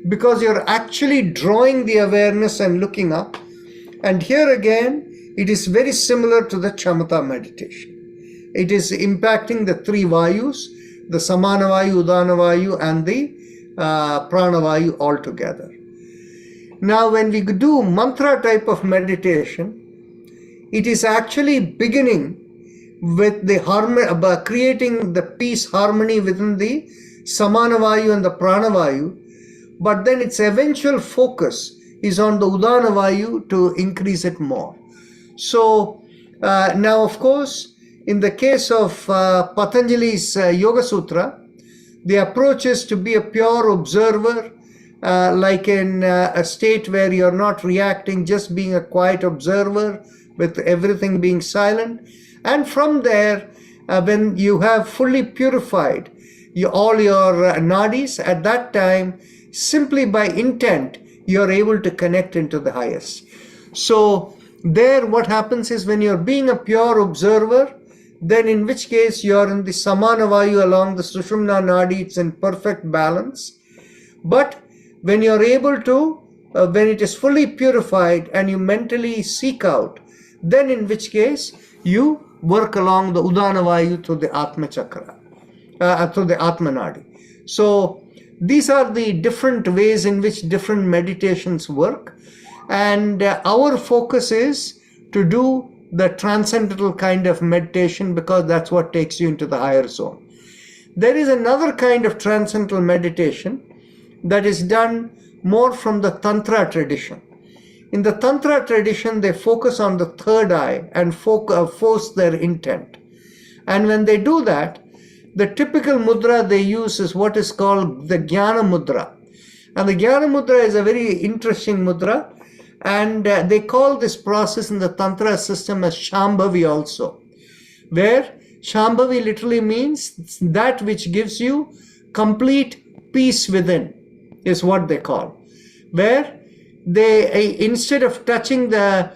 because you're actually drawing the awareness and looking up. And here again, it is very similar to the Chamatha meditation. It is impacting the three Vayus, the Samana Vayu, Udana Vayu, and the Prana Vayu all together. Now, when we do mantra type of meditation, it is actually beginning with the harmony, by creating the peace, harmony within the Samana Vayu and the Prana Vayu, but then its eventual focus is on the Udana Vayu to increase it more. So now, of course, in the case of Patanjali's Yoga Sutra, the approach is to be a pure observer, like in a state where you're not reacting, just being a quiet observer with everything being silent. And from there, when you have fully purified all your nadis, at that time, simply by intent, you're able to connect into the highest. So there what happens is when you're being a pure observer, then in which case you're in the Samana Vayu along the Sushumna Nadi, it's in perfect balance. But when you're able to, when it is fully purified and you mentally seek out, then in which case you work along the Udana Vayu through the Atma Chakra, through the Atma Nadi. So these are the different ways in which different meditations work. And our focus is to do the transcendental kind of meditation because that's what takes you into the higher zone. There is another kind of transcendental meditation that is done more from the Tantra tradition. In the Tantra tradition, they focus on the third eye and force their intent. And when they do that, the typical mudra they use is what is called the Jnana Mudra. And the Jnana Mudra is a very interesting mudra. And they call this process in the Tantra system as Shambhavi also, where Shambhavi literally means that which gives you complete peace within, is what they call. Where they, instead of touching the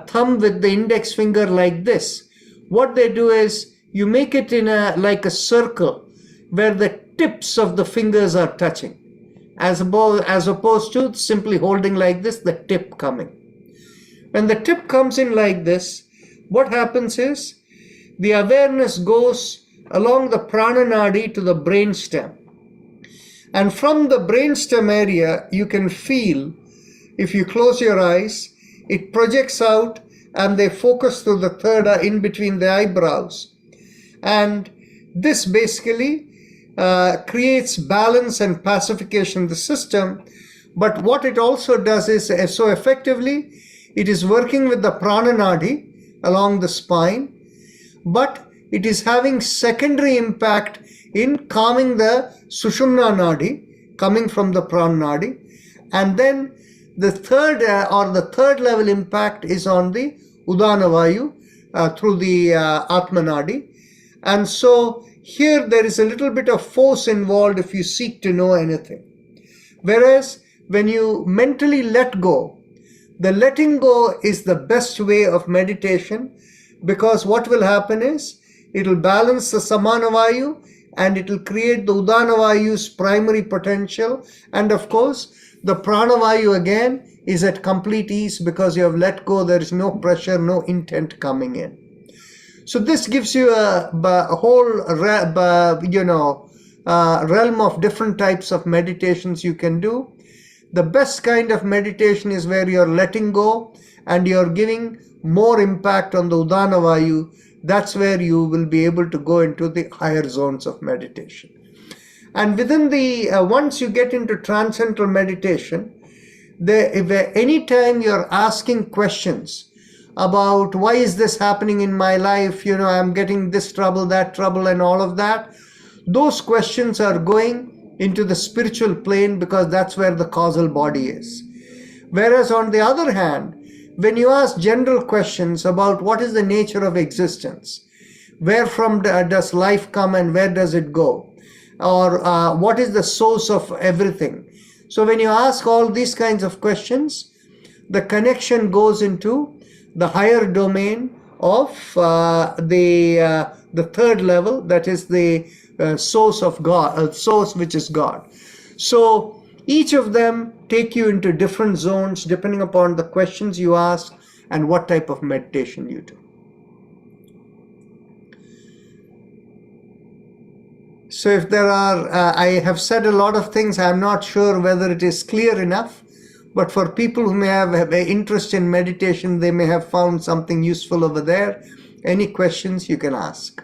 thumb with the index finger like this, what they do is you make it in like a circle where the tips of the fingers are touching, as opposed to simply holding like this, the tip coming. When the tip comes in like this, what happens is the awareness goes along the prana nadi to the brainstem. And from the brainstem area, you can feel, if you close your eyes, it projects out and they focus to the third eye in between the eyebrows. And this basically creates balance and pacification in the system. But what it also does is, so effectively, it is working with the prana nadi along the spine, but it is having secondary impact in calming the sushumna nadi coming from the prana nadi. And then the third level impact is on the udana vayu through the atma nadi. And so here there is a little bit of force involved if you seek to know anything. Whereas when you mentally let go, the letting go is the best way of meditation, because what will happen is it will balance the samana vayu and it will create the udana vayu's primary potential. And of course, the prana vayu again is at complete ease because you have let go. There is no pressure, no intent coming in. So this gives you a whole, realm of different types of meditations you can do. The best kind of meditation is where you're letting go and you're giving more impact on the udana vayu. That's where you will be able to go into the higher zones of meditation. And within the, once you get into transcendental meditation, anytime you're asking questions about why is this happening in my life, I'm getting this trouble, that trouble, and all of that, those questions are going into the spiritual plane because that's where the causal body is. Whereas on the other hand, when you ask general questions about what is the nature of existence, where from does life come and where does it go, or what is the source of everything? So when you ask all these kinds of questions, the connection goes into the higher domain of the third level, that is the source of God, source which is God. So each of them take you into different zones depending upon the questions you ask and what type of meditation you do. So if there are, I have said a lot of things, I'm not sure whether it is clear enough, but for people who may have an interest in meditation, they may have found something useful over there. Any questions you can ask?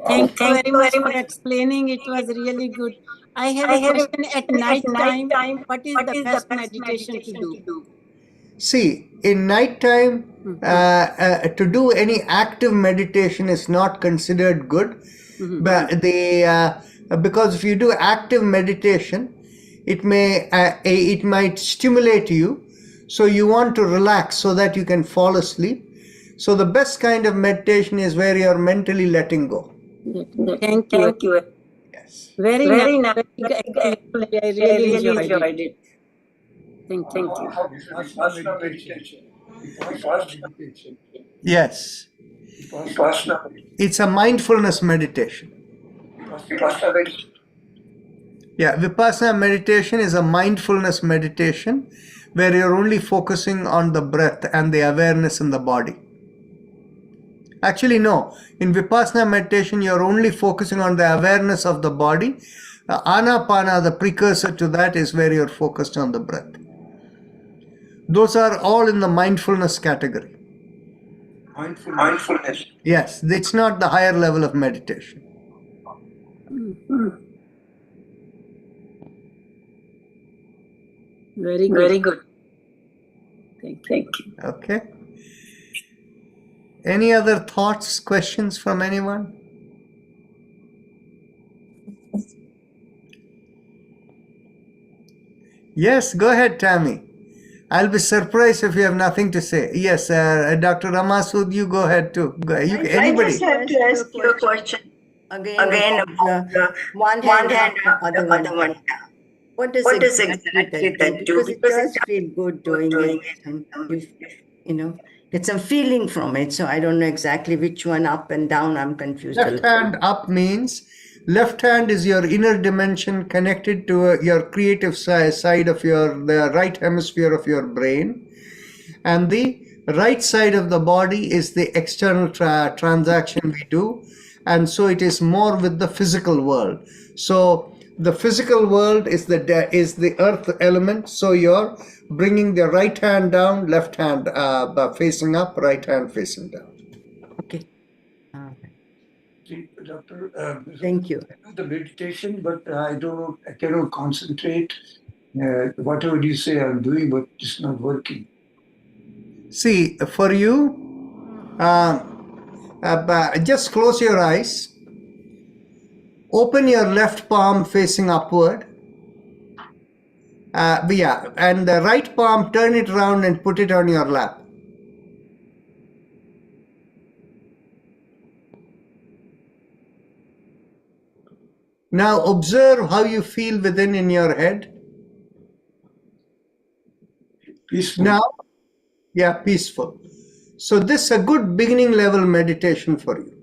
Thank you very much for explaining. It was really good. I have a question. At night time, what is the best meditation to do? See, in night time, to do any active meditation is not considered good. But because if you do active meditation, it might stimulate you, so you want to relax so that you can fall asleep. So the best kind of meditation is where you are mentally letting go. Thank you. Yes. Very nice. I really enjoyed it. Thank you. Yes. It's a mindfulness meditation. Yeah, Vipassana meditation is a mindfulness meditation where you're only focusing on the breath and the awareness in the body. Actually, no. In Vipassana meditation, you're only focusing on the awareness of the body. Anapana, the precursor to that, is where you're focused on the breath. Those are all in the mindfulness category. Mindfulness. Yes, it's not the higher level of meditation. Very good. Thank you. Okay. Any other thoughts, questions from anyone? Yes, go ahead, Tammy. I'll be surprised if you have nothing to say. Yes, Dr. Ramasud, you go ahead too. Anybody? I just have to ask you a question again about the one hand after the other one. What is exactly that do? Because it does feel good doing it, and you know, get some feeling from it. So I don't know exactly which one up and down. I'm confused. Left hand up means left hand is your inner dimension connected to your creative side of the right hemisphere of your brain, and the right side of the body is the external transaction we do, and so it is more with the physical world. So the physical world is the earth element, so you're bringing the right hand down, left hand facing up, right hand facing down. Okay. See, Doctor, Thank you. I do the meditation, but I cannot concentrate. Whatever you say I'm doing, but it's not working. See, for you, just close your eyes. Open your left palm facing upward. And the right palm, turn it around and put it on your lap. Now observe how you feel within in your head. Peaceful. Now, peaceful. So this is a good beginning level meditation for you.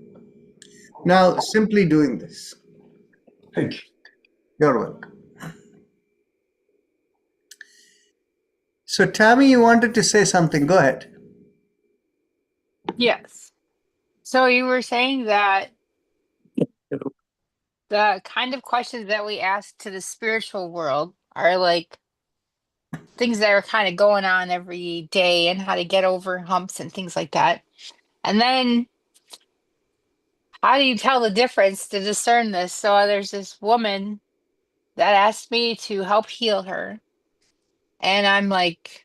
Now, simply doing this. Thank you. You're welcome. So, Tammy, you wanted to say something. Go ahead. Yes. So you were saying that the kind of questions that we ask to the spiritual world are like things that are kind of going on every day and how to get over humps and things like that. And then how do you tell the difference to discern this? So there's this woman that asked me to help heal her. And I'm like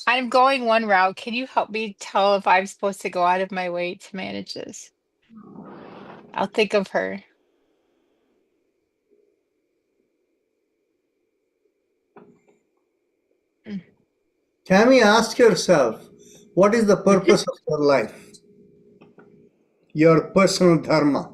kind of going one route. Can you help me tell if I'm supposed to go out of my way to manage this? I'll think of her. Tammy, ask yourself, what is the purpose of your life? Your personal dharma.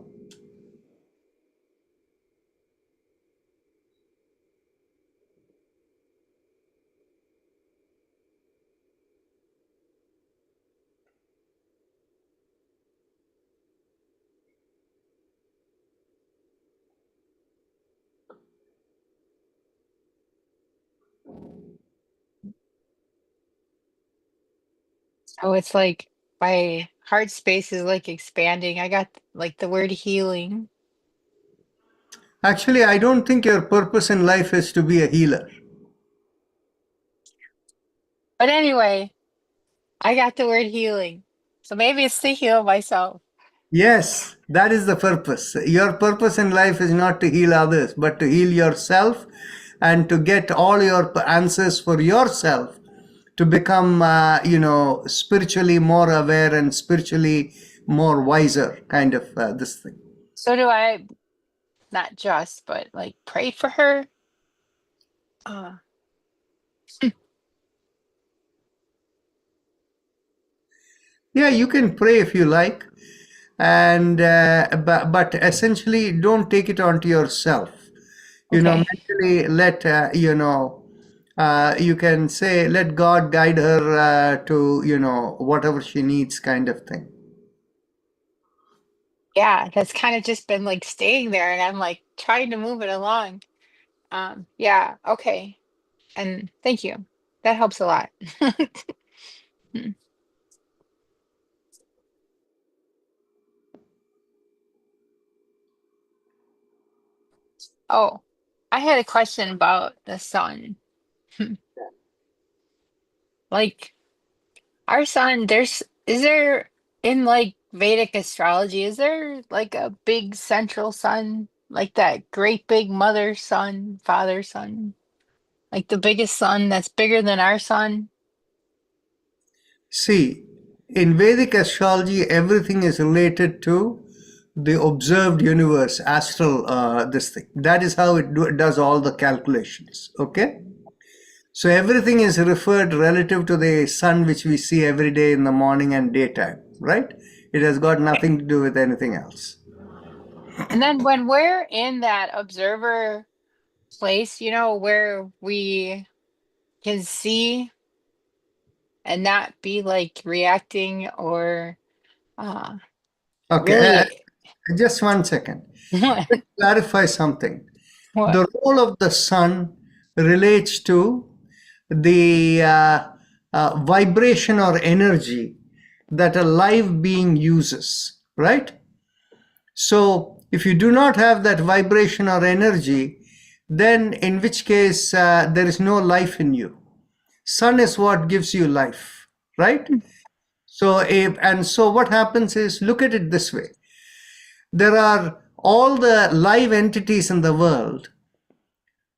So it's like my heart space is like expanding. I got like the word healing. Actually, I don't think your purpose in life is to be a healer. But anyway, I got the word healing. So maybe it's to heal myself. Yes, that is the purpose. Your purpose in life is not to heal others, but to heal yourself and to get all your answers for yourself to become, spiritually more aware and spiritually more wiser, kind of this thing. So do I, not just, but like pray for her. Uh, Yeah, you can pray if you like, and but essentially don't take it onto yourself. okay. Mentally let you can say let God guide her to whatever she needs, kind of thing. Yeah, that's kind of just been like staying there and I'm like trying to move it along. Yeah, okay. And thank you. That helps a lot. Hmm. Oh, I had a question about the sun. Like our sun, is there in like Vedic astrology, is there like a big central sun, like that great big mother sun, father sun, like the biggest sun that's bigger than our sun? See, in Vedic astrology, everything is related to the observed universe, astral, this thing. That is how it does all the calculations. Okay? So everything is referred relative to the sun, which we see every day in the morning and daytime, right? It has got nothing to do with anything else. And then when we're in that observer place, where we can see and not be like reacting or Okay, really just 1 second. what? Let me clarify something. What? The role of the sun relates to the vibration or energy that a live being uses, right? So if you do not have that vibration or energy, then in which case there is no life in you. Sun is what gives you life, right? So what happens is, look at it this way. There are all the live entities in the world.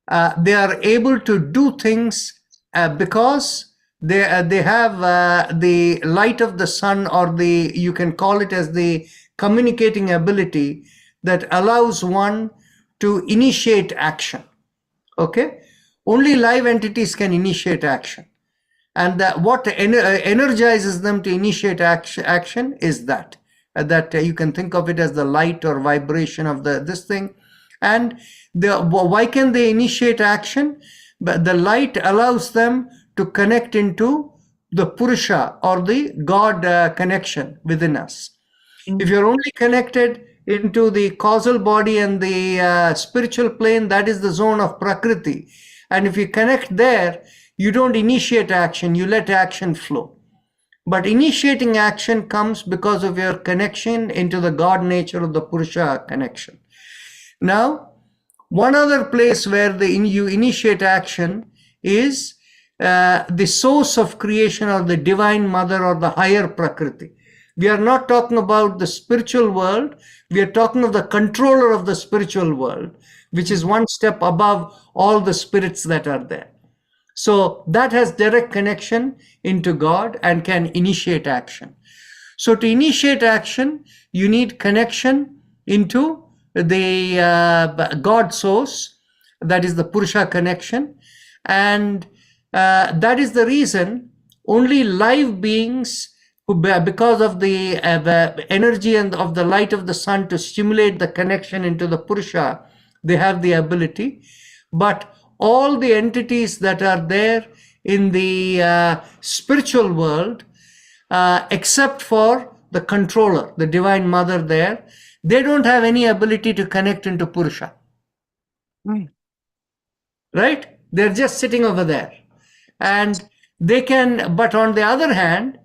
They are able to do things because they have the light of the sun, or you can call it as the communicating ability that allows one to initiate action. Okay, only live entities can initiate action, and what energizes them to initiate action is that you can think of it as the light or vibration of this thing. And why can they initiate action? But the light allows them to connect into the Purusha or the God connection within us. If you're only connected into the causal body and the spiritual plane, that is the zone of Prakriti. And if you connect there, you don't initiate action, you let action flow. But initiating action comes because of your connection into the God nature of the Purusha connection. Now, one other place where you initiate action is the source of creation, or the divine mother, or the higher Prakriti. We are not talking about the spiritual world. We are talking of the controller of the spiritual world, which is one step above all the spirits that are there. So that has direct connection into God and can initiate action. So to initiate action, you need connection into the God source, that is the Purusha connection. And that is the reason only live beings, who, because of the energy and of the light of the sun to stimulate the connection into the Purusha, they have the ability. But all the entities that are there in the spiritual world, except for the controller, the divine mother there, they don't have any ability to connect into Purusha. Right? They're just sitting over there. And they can, but on the other hand,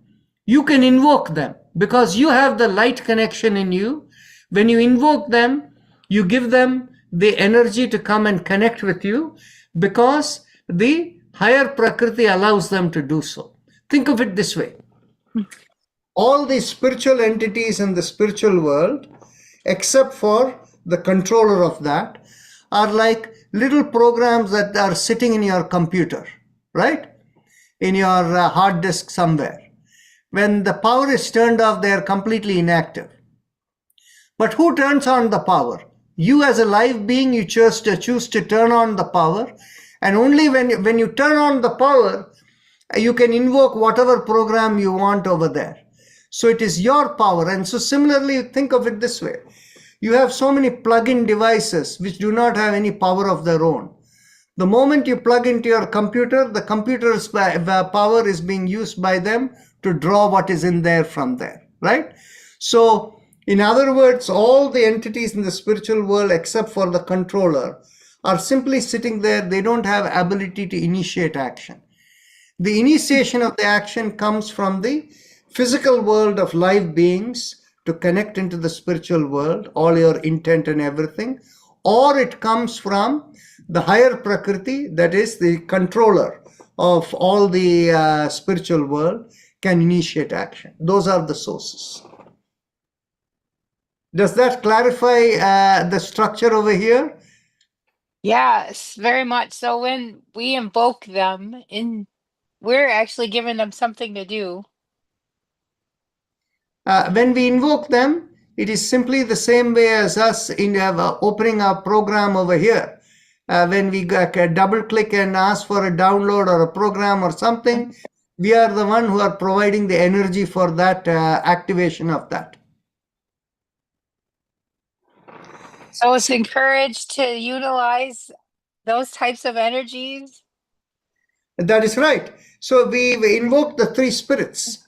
you can invoke them because you have the light connection in you. When you invoke them, you give them the energy to come and connect with you because the higher Prakriti allows them to do so. Think of it this way. All the spiritual entities in the spiritual world, except for the controller of that, are like little programs that are sitting in your computer, right? In your hard disk somewhere. When the power is turned off, they are completely inactive. But who turns on the power? You as a live being, you choose to turn on the power. And only when you turn on the power, you can invoke whatever program you want over there. So it is your power. And so similarly, think of it this way. You have so many plug-in devices which do not have any power of their own. The moment you plug into your computer, the computer's power is being used by them to draw what is in there from there, right? So in other words, all the entities in the spiritual world except for the controller are simply sitting there. They don't have ability to initiate action. The initiation of the action comes from the physical world of live beings to connect into the spiritual world, all your intent and everything, or it comes from the higher Prakriti, that is the controller of all the spiritual world, can initiate action. Those are the sources. Does that clarify the structure over here? Yes, very much. So when we invoke them, we're actually giving them something to do. When we invoke them, it is simply the same way as us in opening our program over here. When we double click and ask for a download or a program or something, we are the one who are providing the energy for that activation of that. So it's encouraged to utilize those types of energies. That is right. So we invoke the three spirits,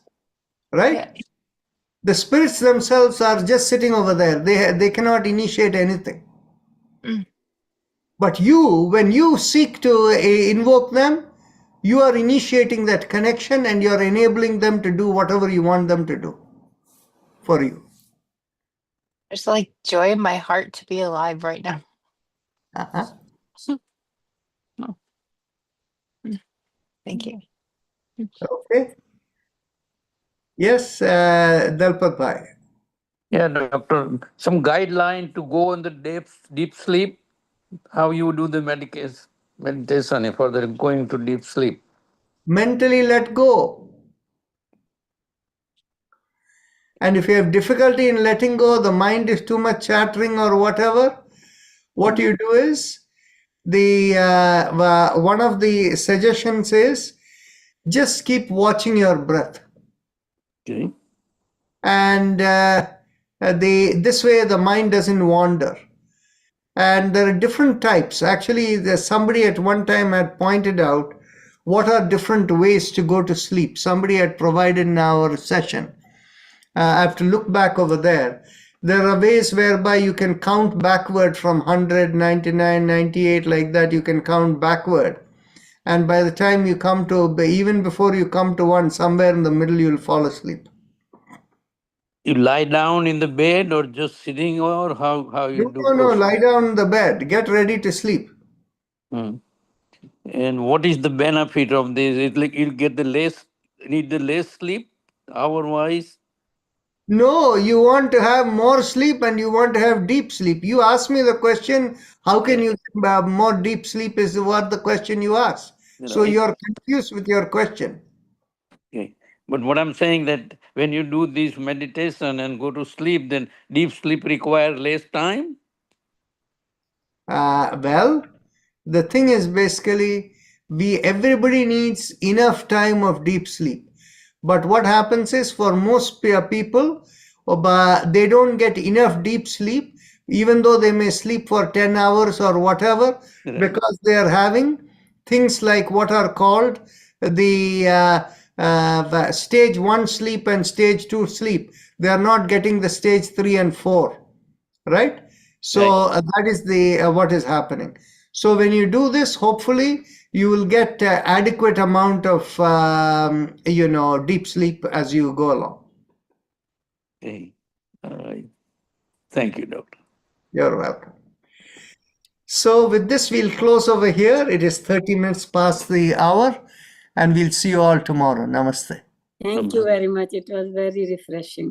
right? Yeah. The spirits themselves are just sitting over there. They cannot initiate anything. Mm. But you, when you seek to invoke them, you are initiating that connection and you are enabling them to do whatever you want them to do for you. There's like joy in my heart to be alive right now. Uh-huh. Thank you. Okay. Yes, Dalpat Bhai. Yeah, doctor, some guideline to go in the deep sleep, how you do the meditation for the going to deep sleep. Mentally let go. And if you have difficulty in letting go, the mind is too much chattering or whatever, what you do is, one of the suggestions is, just keep watching your breath. Okay. And this way the mind doesn't wander. And there are different types. Actually, somebody at one time had pointed out what are different ways to go to sleep. Somebody had provided in our session. I have to look back over there. There are ways whereby you can count backward from 100, 99, 98, like that. You can count backward. And by the time you come to, even before you come to one, somewhere in the middle, you'll fall asleep. You lie down in the bed or just sitting, or how you do? No, lie down in the bed. Get ready to sleep. And what is the benefit of this? It's like you get need the less sleep hour-wise? No, you want to have more sleep and you want to have deep sleep. You ask me the question, how can you have more deep sleep is what the question you ask. So you're confused with your question. Okay. But what I'm saying that when you do this meditation and go to sleep, then deep sleep requires less time? Well, the thing is basically, everybody needs enough time of deep sleep. But what happens is, for most people, they don't get enough deep sleep, even though they may sleep for 10 hours or whatever, because they are having things like what are called the stage 1 sleep and stage 2 sleep. They are not getting the stage 3 and 4, right? So that is what is happening. So when you do this, hopefully you will get adequate amount of deep sleep as you go along. Okay. All right. Thank you, doctor. You're welcome. So with this, we'll close over here. It is 30 minutes past the hour, and we'll see you all tomorrow. Namaste. Thank you very much. It was very refreshing.